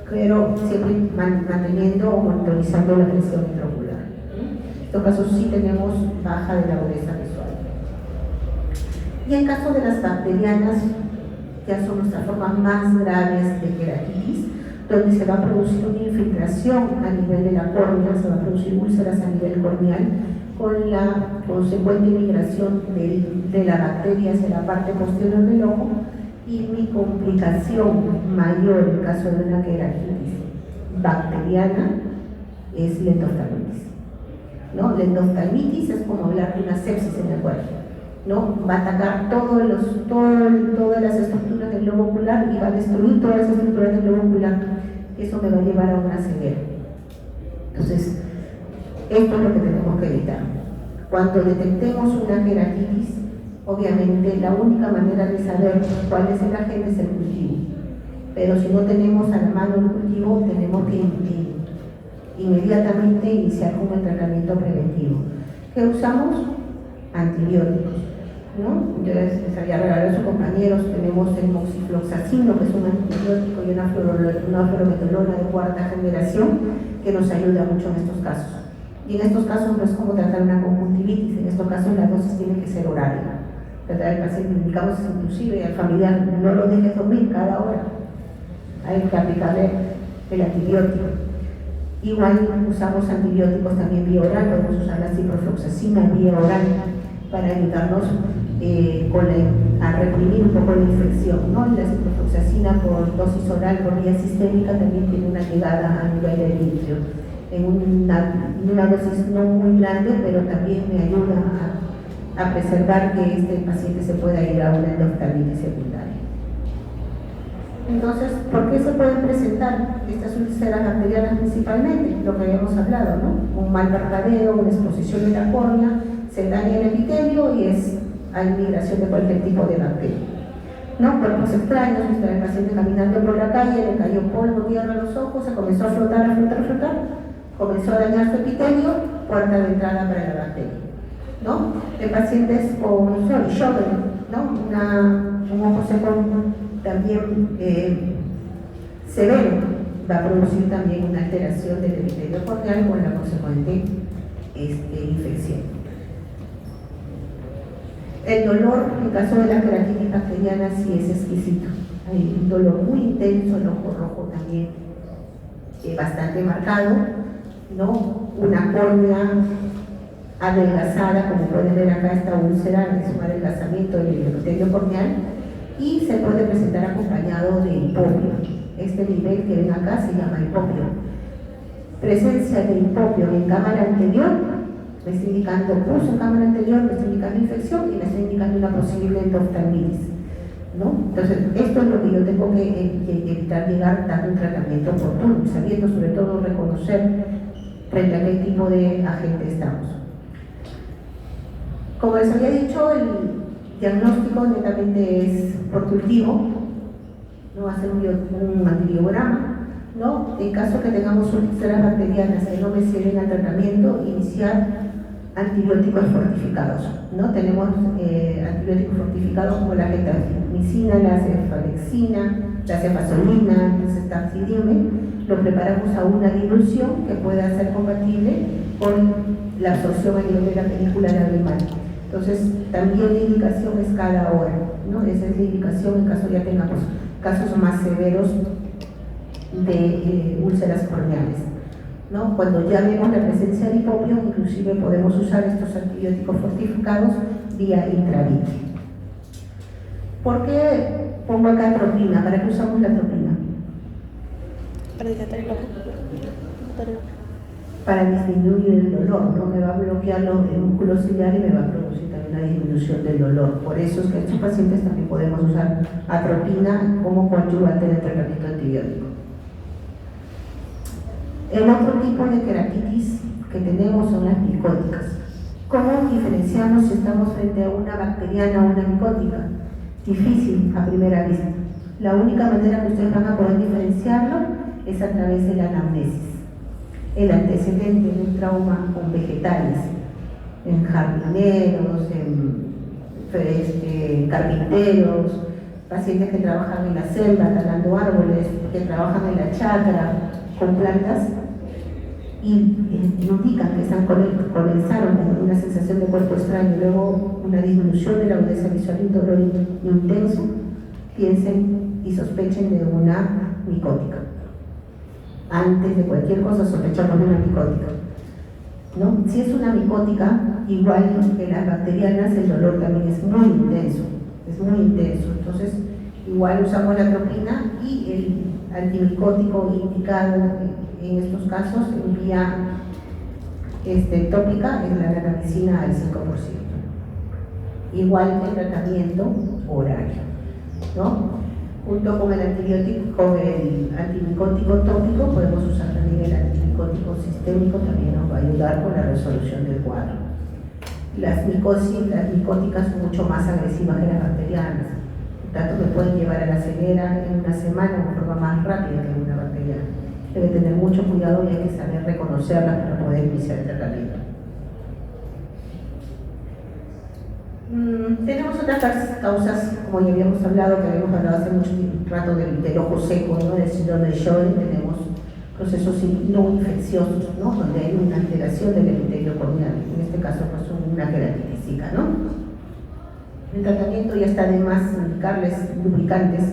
pero siempre manteniendo o monitorizando la presión intraocular. En estos casos sí tenemos baja de la agudeza visual. Y en caso de las bacterianas, ya son nuestras formas más graves de queratitis, donde se va a producir una infiltración a nivel de la córnea, se va a producir úlceras a nivel corneal, con la consecuente migración de la bacteria hacia la parte posterior del ojo, y mi complicación mayor en caso de una queratitis bacteriana es la endoftalmitis, ¿no? La endoftalmitis es como hablar de una sepsis en el cuerpo, ¿no? Va a atacar todas las estructuras del globo ocular y va a destruir todas las estructuras del globo ocular. Eso me va a llevar a una ceguera. Entonces, esto es lo que tenemos que evitar. Cuando detectemos una queratitis, obviamente la única manera de saber cuál es el agente es el cultivo. Pero si no tenemos a la mano el cultivo, tenemos que inmediatamente iniciar con el tratamiento preventivo. ¿Qué usamos? Antibióticos, ¿no? Yo les había regalado a sus compañeros, tenemos el moxifloxacino, que es un antibiótico, y una fluorometolona de 4ª generación, que nos ayuda mucho en estos casos. Y en estos casos no es como tratar una conjuntivitis, en estos casos la dosis tiene que ser horaria. Tratar al paciente, indicamos inclusive al familiar, no lo dejes dormir cada hora, hay que aplicarle el antibiótico. Igual usamos antibióticos también vía oral, podemos usar la ciprofloxacina vía oral para ayudarnos a reprimir un poco la infección, ¿no? La ciprofloxacina por dosis oral, por vía sistémica, también tiene una llegada a nivel del litio, en una dosis no muy grande, pero también me ayuda a preservar que este paciente se pueda ir a una endoftalmitis secundaria. Entonces, ¿por qué se pueden presentar estas úlceras bacterianas principalmente? Lo que habíamos hablado, ¿no? Un mal parpadeo, una exposición de la córnea, se daña el epitelio y hay migración de cualquier tipo de bacteria, ¿no? Cuerpos extraños, está el paciente caminando por la calle, le cayó polvo, tierra a los ojos, se comenzó a flotar, comenzó a dañar su epitelio, puerta de entrada para la bacteria, ¿no? De pacientes con Sjögren, ¿no? Un ojo seco también severo va a producir también una alteración del epitelio corneal con la consecuente infección. El dolor, en caso de la queratitis bacteriana, sí es exquisito. Hay un dolor muy intenso, el ojo rojo también bastante marcado, ¿no? Una córnea adelgazada, como pueden ver acá, esta úlcera es un adelgazamiento del epitelio corneal, y se puede presentar acompañado de hipopio. Este nivel que ven acá se llama hipopio. Presencia de hipopio en cámara anterior me está indicando pulso en cámara anterior, me está indicando infección y me está indicando una posible endoftalmitis, ¿no? Entonces, esto es lo que yo tengo que evitar llegar dando un tratamiento oportuno, sabiendo sobre todo reconocer frente a qué tipo de agente estamos. Como les había dicho, el diagnóstico netamente es por cultivo, no hacer un antibiograma, ¿no? En caso que tengamos úlceras bacterianas que no me sirven al tratamiento, iniciar antibióticos fortificados, ¿no? Tenemos antibióticos fortificados como la gentamicina, la cefalexina, la cefazolina, el ceftazidime. Lo preparamos a una dilución que pueda ser compatible con la absorción a nivel de la película labial. Entonces, también la indicación es cada hora, ¿no? Esa es la indicación en caso ya tengamos casos más severos de úlceras corneales, ¿no? Cuando ya vemos la presencia de hipopio, inclusive podemos usar estos antibióticos fortificados vía intravítrea. ¿Por qué pongo acá atropina? ¿Para qué usamos la atropina? Para dilatar el ojo. Para disminuir el dolor, ¿no? Me va a bloquear el músculo ciliar y me va a producir también una disminución del dolor. Por eso es que en estos pacientes también podemos usar atropina como coadyuvante del tratamiento antibiótico. El otro tipo de queratitis que tenemos son las micóticas, ¿Cómo diferenciamos si estamos frente a una bacteriana o una micótica? Difícil a primera vista. La única manera que ustedes van a poder diferenciarlo es a través de la anamnesis. El antecedente de un trauma con vegetales, en jardineros, en carpinteros, pacientes que trabajan en la selva, talando árboles, que trabajan en la chacra con plantas y indican que comenzaron con una sensación de cuerpo extraño, luego una disminución de la agudeza visual y un dolor intenso, piensen y sospechen de una micótica. Antes de cualquier cosa sospechamos de una micótica, ¿no? Si es una micótica, igual que las bacterianas, el dolor también es muy intenso, entonces igual usamos la atropina y el antimicótico indicado en estos casos en vía tópica es la vancomicina al 5%. Igual que el tratamiento horario, ¿no? Junto con el antibiótico, con el antimicótico tópico, podemos usar también el antimicótico sistémico, también nos va a ayudar con la resolución del cuadro. Las micóticas son mucho más agresivas que las bacterianas, por tanto me pueden llevar a la ceguera en una semana de forma más rápida que una bacteriana. Debe tener mucho cuidado y hay que saber reconocerlas para poder iniciar el tratamiento. Tenemos otras causas, como ya habíamos hablado, que habíamos hablado hace mucho rato del ojo seco, ¿no? Del síndrome de Sjögren. Tenemos procesos no infecciosos, ¿no? Donde hay una alteración del epitelio corneal, en este caso pues una queratitizica, ¿no? El tratamiento ya está de más indicarles lubricantes,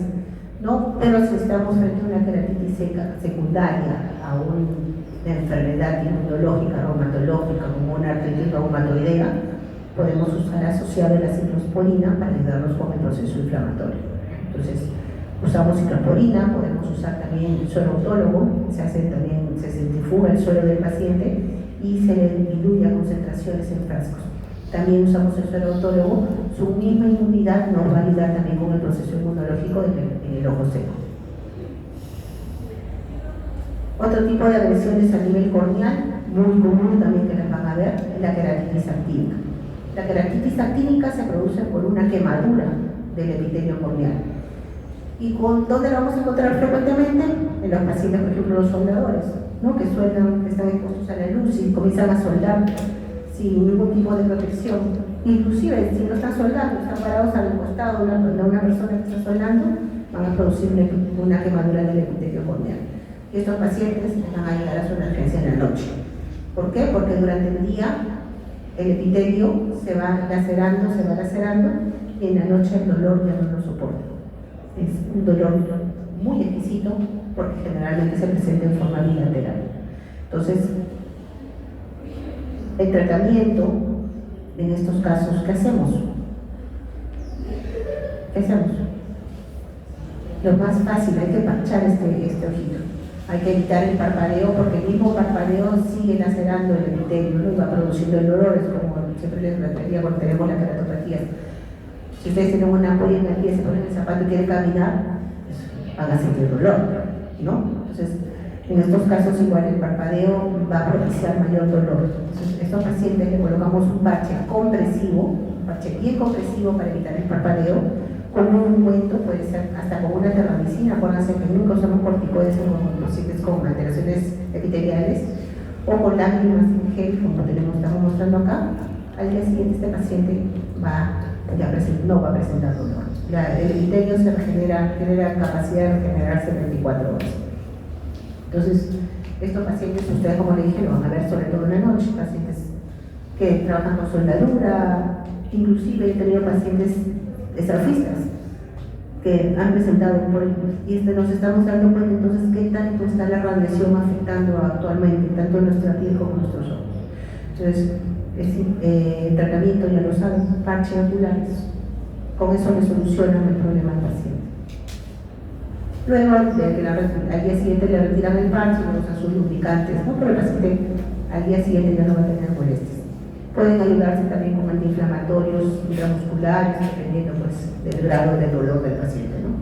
¿no? Pero si estamos frente a una queratitis secundaria a una enfermedad inmunológica, reumatológica, como una artritis reumatoidea, podemos usar asociado a la ciclosporina para ayudarnos con el proceso inflamatorio. Entonces, usamos ciclosporina, podemos usar también el suero autólogo, se centrifuga el suero del paciente y se le diluye a concentraciones en frascos. También usamos el suero autólogo, su misma inmunidad nos va a ayudar también con el proceso inmunológico en el ojo seco. Otro tipo de agresiones a nivel corneal, muy común también que las van a ver, es la queratitis actínica. La queratitis actínica se produce por una quemadura del epitelio corneal. ¿Y dónde la vamos a encontrar frecuentemente? En los pacientes, por ejemplo, los soldadores, ¿no? Que están expuestos a la luz y comienzan a soldar sin ningún tipo de protección. Inclusive, si no están soldando, están parados al costado de una persona que está soldando, van a producir una quemadura del epitelio corneal. Y estos pacientes van a llegar a su emergencia en la noche. ¿Por qué? Porque durante el día el epitelio se va lacerando y en la noche el dolor ya no lo soporta. Es un dolor muy exquisito porque generalmente se presenta en forma bilateral. Entonces, el tratamiento en estos casos, ¿qué hacemos? Lo más fácil, hay que parchar este ojito. Hay que evitar el parpadeo porque el mismo parpadeo sigue lacerando el epitelio, ¿no? Y va produciendo el dolor, es como siempre les refería cuando tenemos la queratopatía. Si ustedes tienen una ampolla en el pie, se ponen el zapato y quieren caminar, pues van a sentir dolor, ¿no? Entonces, en estos casos igual el parpadeo va a propiciar mayor dolor. Entonces, a estos pacientes le colocamos un parche compresivo, un parche bien compresivo para evitar el parpadeo, con un ungüento, puede ser hasta con una terramicina. Acuérdense que nunca usamos corticoides en pacientes con alteraciones epiteliales, o con lágrimas en gel, como estamos mostrando acá. Al día siguiente este paciente no va a presentar dolor. El epitelio genera capacidad de regenerarse en 24 horas. Entonces, estos pacientes, ustedes como les dije, lo van a ver sobre todo en la noche, pacientes que trabajan con soldadura, inclusive he tenido pacientes estrofistas que han presentado y nos estamos dando cuenta entonces qué tanto está la radiación afectando actualmente tanto nuestra piel como nuestros ojos. Entonces, el tratamiento, ya lo saben, parches oculares, con eso le solucionan el problema al paciente. Luego, al día siguiente le retiran el parche, le usan sus lubricantes, ¿no? Pero el paciente al día siguiente ya no va a tener molestias. Pueden ayudarse también con antiinflamatorios intramusculares, dependiendo pues, del grado de dolor del paciente, ¿no?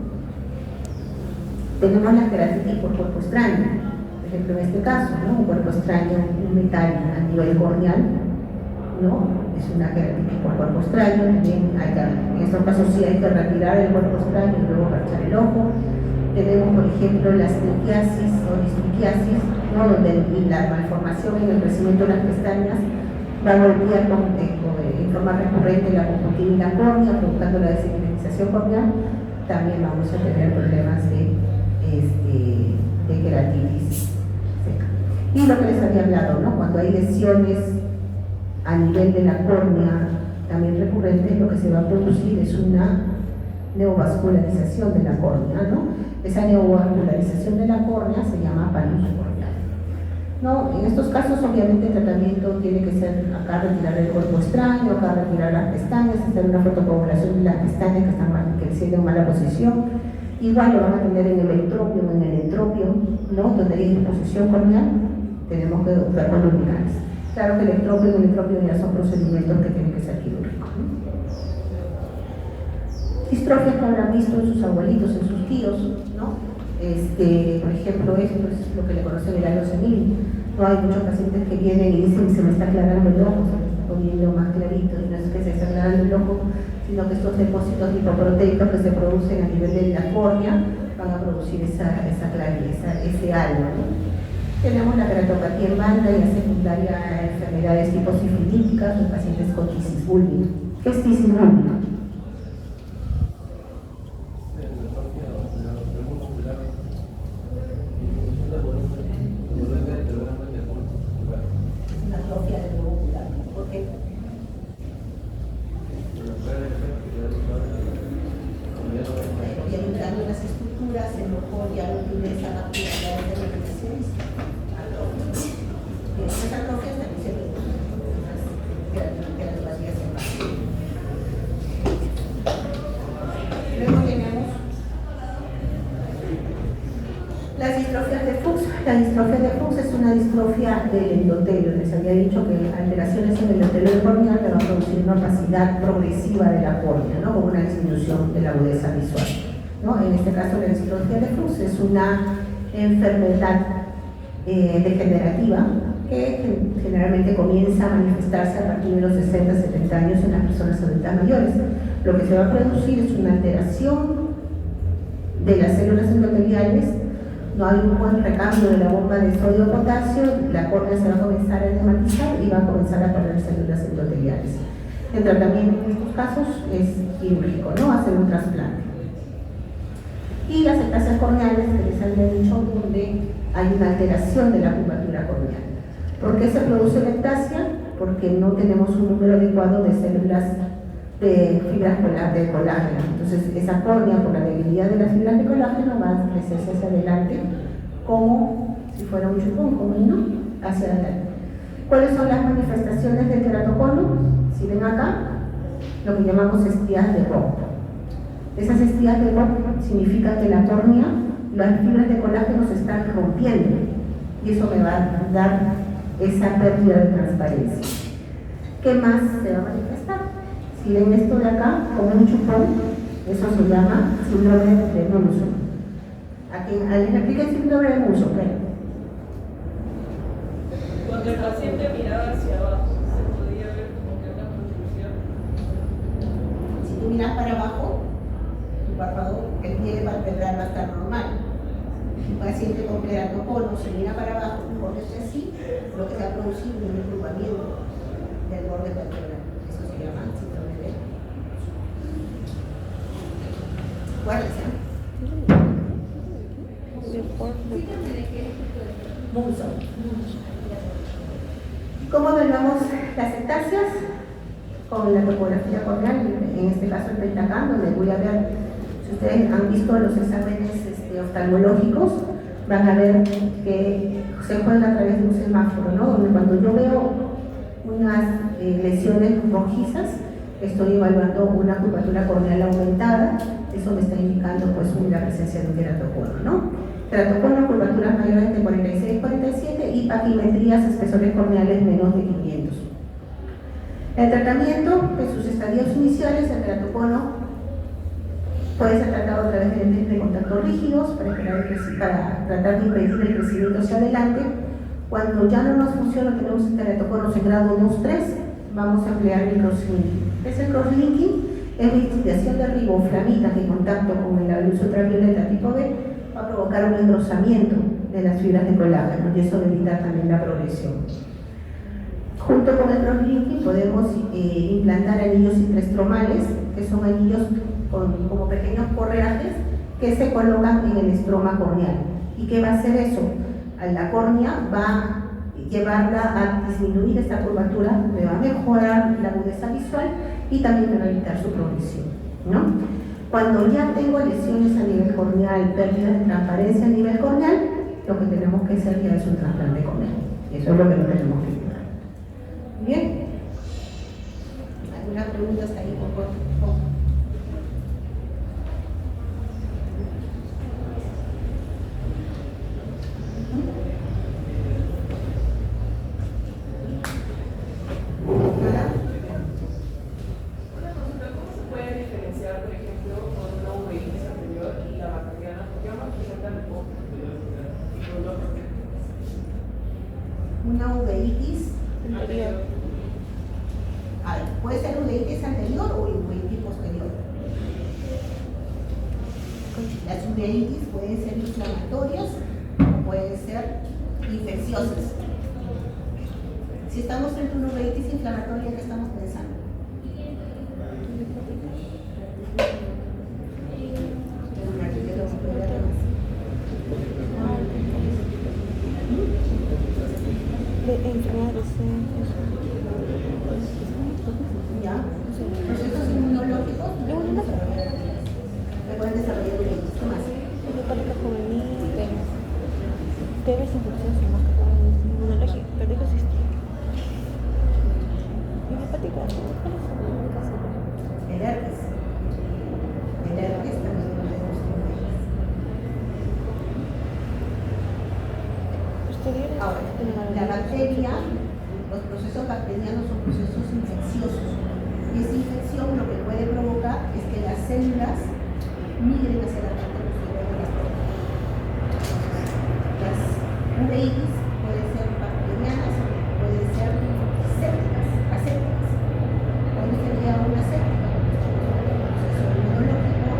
Tenemos la queratitis por cuerpo extraño, por ejemplo en este caso, ¿no? Un cuerpo extraño, un metal a nivel corneal, ¿no? es una queratitis por cuerpo extraño. También en estos casos sí hay que retirar el cuerpo extraño y luego parchar el ojo. Tenemos, por ejemplo, la astigmatis o dismiquiasis, ¿no? Donde la malformación en el crecimiento de las pestañas va a golpear en forma recurrente la conjuntiva y la córnea, provocando la desemineralización corneal. También vamos a tener problemas de queratitis seca. Y lo que les había hablado, ¿no? Cuando hay lesiones a nivel de la córnea también recurrentes, lo que se va a producir es una neovascularización de la córnea, ¿no? Esa neovascularización de la córnea se llama palus corneal, ¿no? En estos casos, obviamente, el tratamiento tiene que ser acá retirar el cuerpo extraño, acá retirar las pestañas, hacer una fotocoagulación de las pestañas que están creciendo en mala posición. Igual lo van a tener en el ectropio, en el entropio, ¿no? Donde hay disposición corneal, tenemos que optar con luminales. Claro que el ectropio y el entropio ya son procedimientos que tienen que ser quirúrgicos, ¿no? Distrofias que habrán visto en sus abuelitos, en sus tíos, ¿no? Por ejemplo, esto es lo que le conocen el halo senil. No hay muchos pacientes que vienen y dicen se me está aclarando el ojo, se me está poniendo más clarito, y no es que se está aclarando el ojo, sino que estos depósitos lipoproteicos que se producen a nivel de la córnea van a producir esa claridad, ese halo, ¿no? Tenemos la keratopatía en banda y la secundaria a enfermedades tipo sifilíticas en pacientes con tisis bulbina. ¿Qué es tisis bulbina? La distrofia de Fuchs es una distrofia del endotelio. Les había dicho que alteraciones en el endotelio corneal le van a producir una opacidad progresiva de la córnea, ¿no? Con una disminución de la agudeza visual, ¿no? En este caso, la distrofia de Fuchs es una enfermedad degenerativa que generalmente comienza a manifestarse a partir de los 60-70 años en las personas adultas mayores. Lo que se va a producir es una alteración de las células endoteliales. No hay un buen recambio de la bomba de sodio-potasio, la córnea se va a comenzar a edematizar y va a comenzar a perder células endoteliales. El tratamiento en estos casos es quirúrgico, ¿no? Hacer un trasplante. Y las ectasias corneales, que les había dicho, donde hay una alteración de la curvatura corneal. ¿Por qué se produce la ectasia? Porque no tenemos un número adecuado de células de fibras de colágeno. Entonces, esa córnea, por la debilidad de las fibras de colágeno, va a crecerse hacia adelante como si fuera un chupón, como no, hacia adelante. ¿Cuáles son las manifestaciones del queratocono? Si ven acá, lo que llamamos estrías de Roth. Esas estrías de Roth significa que la córnea, las fibras de colágeno se están rompiendo, y eso me va a dar esa pérdida de transparencia. ¿Qué más se va a manifestar? Si ven esto de acá, como un chupón, eso se llama síndrome de Munson. ¿A quién alguien aplica el síndrome de Munson? Cuando el paciente miraba hacia abajo, se podía ver como que una protrusión. Si tú miras para abajo, tu párpado, el pie palpebral va a estar normal. Un paciente con queratocono se mira para abajo, un borde así, lo que se va a producir es un engrupamiento del borde palpebral. Eso se llama síndrome de Munson. ¿Cómo evaluamos las ectasias? Con la topografía corneal, en este caso el pentacam, donde voy a ver, si ustedes han visto los exámenes oftalmológicos, van a ver que se juega a través de un semáforo, ¿no? Donde cuando yo veo unas lesiones rojizas, estoy evaluando una curvatura corneal aumentada. Eso me está indicando pues la presencia de un queratocono, ¿no? Queratocono, curvaturas mayores de 46-47 y paquimetrías, espesores corneales menos de 500. El tratamiento, en sus estadios iniciales, el queratocono puede ser tratado a través de lentes de contacto rígidos para tratar de impedir el crecimiento hacia adelante. Cuando ya no nos funciona, tenemos queratoconos en grado 2-3, vamos a emplear el crosslinking. ¿Qué es el crosslinking? Es la irradiación de riboflavina que en contacto con la luz ultravioleta tipo B va a provocar un engrosamiento de las fibras de colágeno y eso va a evitar también la progresión. Junto con el crosslinking podemos implantar anillos intraestromales, que son anillos como pequeños correajes que se colocan en el estroma corneal. ¿Y qué va a hacer eso? A la córnea va a llevarla a disminuir esta curvatura, me va a mejorar la agudeza visual y también me va a evitar su progresión, ¿no? Cuando ya tengo lesiones a nivel corneal, pérdida de transparencia a nivel corneal, lo que tenemos que hacer ya es un trasplante corneal. Eso es lo que no tenemos que cuidar. ¿Bien? ¿Algunas preguntas ahí, por favor? Una uveitis Anterior. A ver, puede ser uveitis anterior o uveitis posterior. Las uveitis pueden ser inflamatorias o pueden ser infecciosas. Si estamos frente a una uveitis inflamatoria, ¿qué estamos pensando? ¿Ya? Procesos inmunológicos que pueden desarrollar uveitis. ¿Qué más? Hepática juvenil, TBs infecciosas más que todo inmunológica, pero digo existe. ¿Y hepática? El herpes. El herpes también podemos tener. Posteriores. Ahora, la bacteria, los procesos bacterianos son procesos infecciosos. Y esa infección lo que puede provocar es que las células migren hacia la parte posterior de las proteínas. Las uveitis pueden ser bacterianas o pueden ser sépticas, asépticas. ¿Cuándo sería una séptica? Un proceso inmunológico,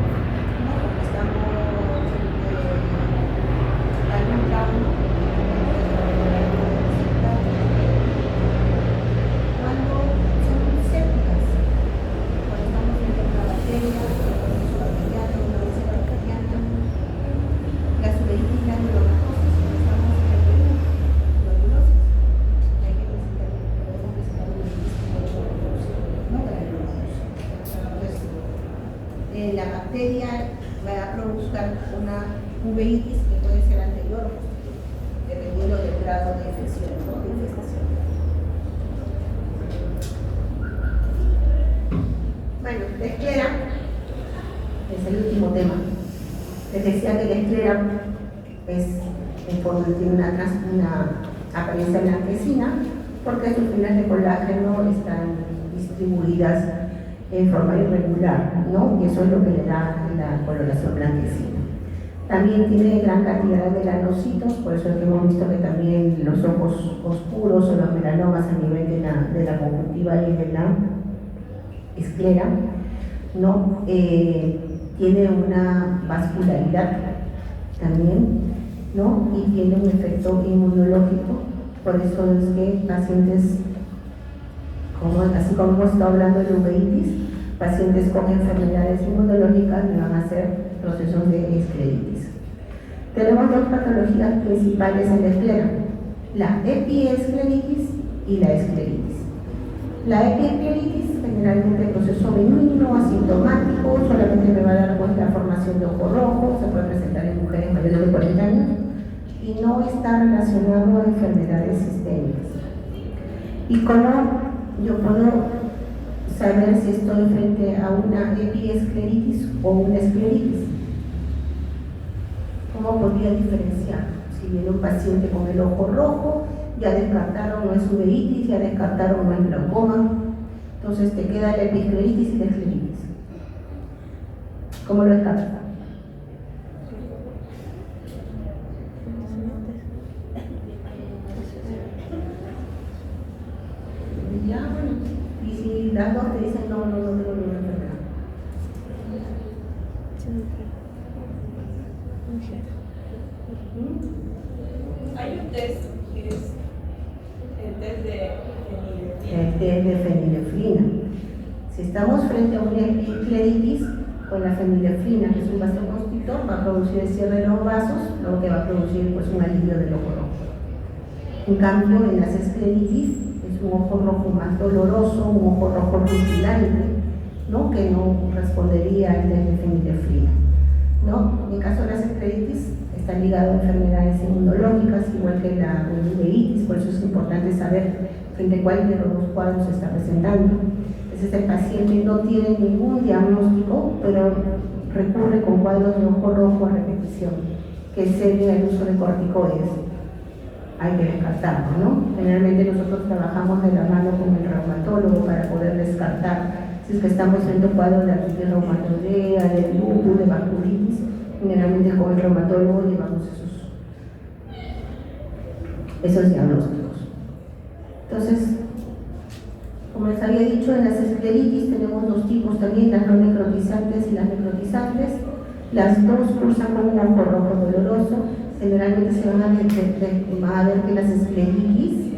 ¿no? Porque estamos algún trauma. Cuando son sépticas, cuando estamos frente a una bacteria, un proceso bacteriano, una bacteria bacteriana, las uveitis granulomatosis, cuando estamos frente a una granulosis, hay que presentar, podemos presentar uveitis no granulomatosis. Entonces, la bacteria va a provocar una uveitis que puede ser anterior o posterior, dependiendo del grado de infección, ¿no? De infestación. Bueno, la esclera es el último tema. Les decía que la esclera tiene una apariencia blanquecina porque sus filas de colágeno están distribuidas en forma irregular, ¿no? Y eso es lo que le da la coloración blanquecina. También tiene gran cantidad de melanocitos, por eso es que hemos visto que también los ojos oscuros o los melanomas a nivel de la conjuntiva y de la esclera, ¿no? Tiene una vascularidad también, ¿no? Y tiene un efecto inmunológico, por eso es que pacientes, así como hemos estado hablando de uveitis, pacientes con enfermedades inmunológicas le van a hacer procesos de escleritis. Tenemos dos patologías principales en la esclera, la epiescleritis y la escleritis. La epiescleritis, generalmente proceso benigno, asintomático, solamente me va a dar cuenta la formación de ojo rojo, se puede presentar en mujeres mayores de 40 años y no está relacionado a enfermedades sistémicas. ¿Y cómo yo puedo saber si estoy frente a una epiescleritis o una escleritis? ¿Cómo podría diferenciar? Si viene un paciente con el ojo rojo, ya descartaron no es uveitis, ya descartaron no es glaucoma, entonces te queda la epiescleritis y la escleritis. ¿Cómo lo descartas? Ya, bueno. extranjera. Hay un test que es el test de El test de fenilefrina. Si estamos frente a una escleritis con la fenilefrina, que es un vasoconstrictor, va a producir el cierre de los vasos, lo que va a producir pues, un alivio del ojo rojo. En cambio, en las escleritis es un ojo rojo más doloroso, un ojo rojo rutilante, ¿no? Que no respondería al test de fenilefrina, ¿no? En el caso de las escleritis está ligado a enfermedades inmunológicas, igual que la uveitis, por eso es importante saber frente a cuál de los dos cuadros se está presentando. Entonces el paciente no tiene ningún diagnóstico, pero recurre con cuadros de ojo rojo a repetición, que se debe al uso de corticoides. Hay que descartarlo, ¿no? Generalmente nosotros trabajamos de la mano con el reumatólogo para poder descartar si es que estamos frente a un cuadro de artritis reumatoidea, de lupus, de vasculitis. Generalmente con el reumatólogo llevamos esos diagnósticos. Entonces, como les había dicho, en las escleritis tenemos dos tipos también, las no necrotizantes y las necrotizantes. Las dos cursan con un ojo rojo doloroso. Generalmente se van a ver que las escleritis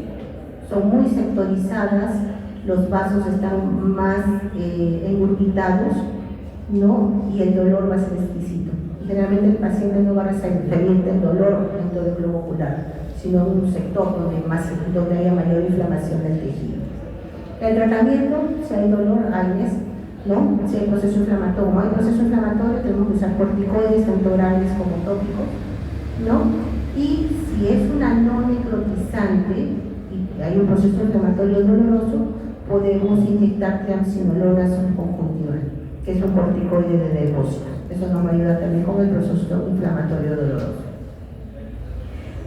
son muy sectorizadas, los vasos están más engurgitados, ¿no? Y el dolor va a ser exquisito. Generalmente el paciente no va a referir del dolor en todo el globo ocular, sino en un sector donde haya mayor inflamación del tejido. El tratamiento, si hay dolor, AINES, ¿no? Si hay proceso inflamatorio, como hay proceso inflamatorio, tenemos que usar corticoides, tanto orales como tópicos, ¿no? Y si es una no necrotizante y hay un proceso inflamatorio doloroso, podemos inyectar triamcinolona subconjuntival, que es un corticoide de depósito. Eso nos ayuda también con el proceso inflamatorio doloroso.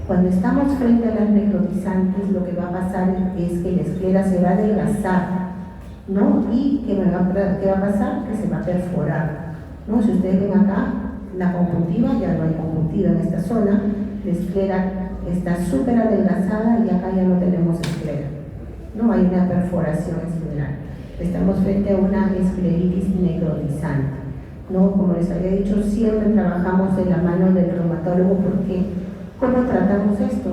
Cuando estamos frente a las necrotizantes, lo que va a pasar es que la esclera se va a adelgazar, ¿no? Y ¿qué va a pasar? Que se va a perforar, ¿no? Si ustedes ven acá, la conjuntiva, ya no hay conjuntiva en esta zona, la esclera está súper adelgazada y acá ya no tenemos esclera, ¿no? Hay una perforación escleral. Estamos frente a una escleritis necrotizante, ¿no? Como les había dicho, siempre trabajamos de la mano del reumatólogo porque ¿cómo tratamos esto?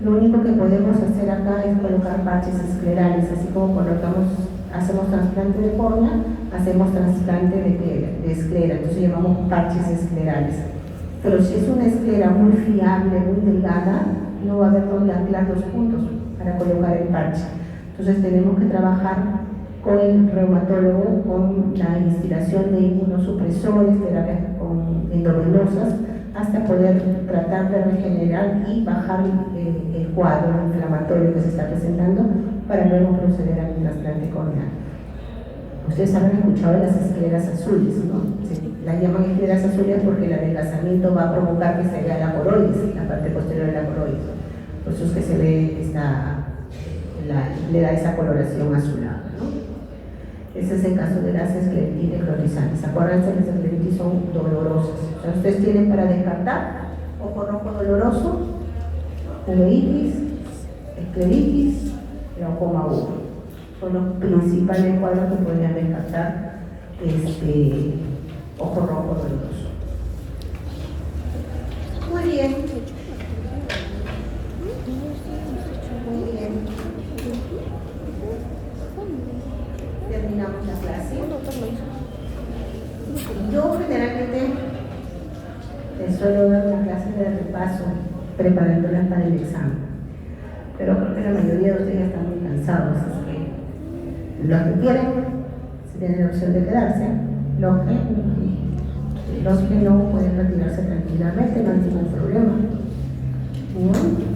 Lo único que podemos hacer acá es colocar parches esclerales, así como hacemos trasplante de córnea, hacemos trasplante de esclera, entonces llamamos parches esclerales. Pero si es una esclera muy fiable, muy delgada, no va a haber donde anclar los puntos para colocar el parche. Entonces tenemos que trabajar con el reumatólogo, con la instilación de inmunosupresores, terapias endovenosas, hasta poder tratar de regenerar y bajar el cuadro inflamatorio que se está presentando para luego proceder al trasplante corneal. Ustedes habrán escuchado de las escleras azules, ¿no? Las llaman escleras azules porque el adelgazamiento va a provocar que se vea la coroides, la parte posterior de la coroides. Por eso es que se ve le da esa coloración azulada, ¿no? Ese es el caso de las escleritis necrotizantes. Acuérdense que las escleritis son dolorosas. O sea, ustedes tienen para descartar ojo rojo doloroso, uveitis, escleritis, glaucoma agudo. Son los principales cuadros que podrían descartar ojo rojo doloroso. Muy bien. Muy bien. Terminamos la clase. Yo generalmente les suelo dar una clase de repaso preparándolas para el examen, pero creo que la mayoría de ustedes están muy cansados, así que los que quieren, si tienen la opción de quedarse, los que no pueden retirarse tranquilamente, no hay ningún problema, ¿no?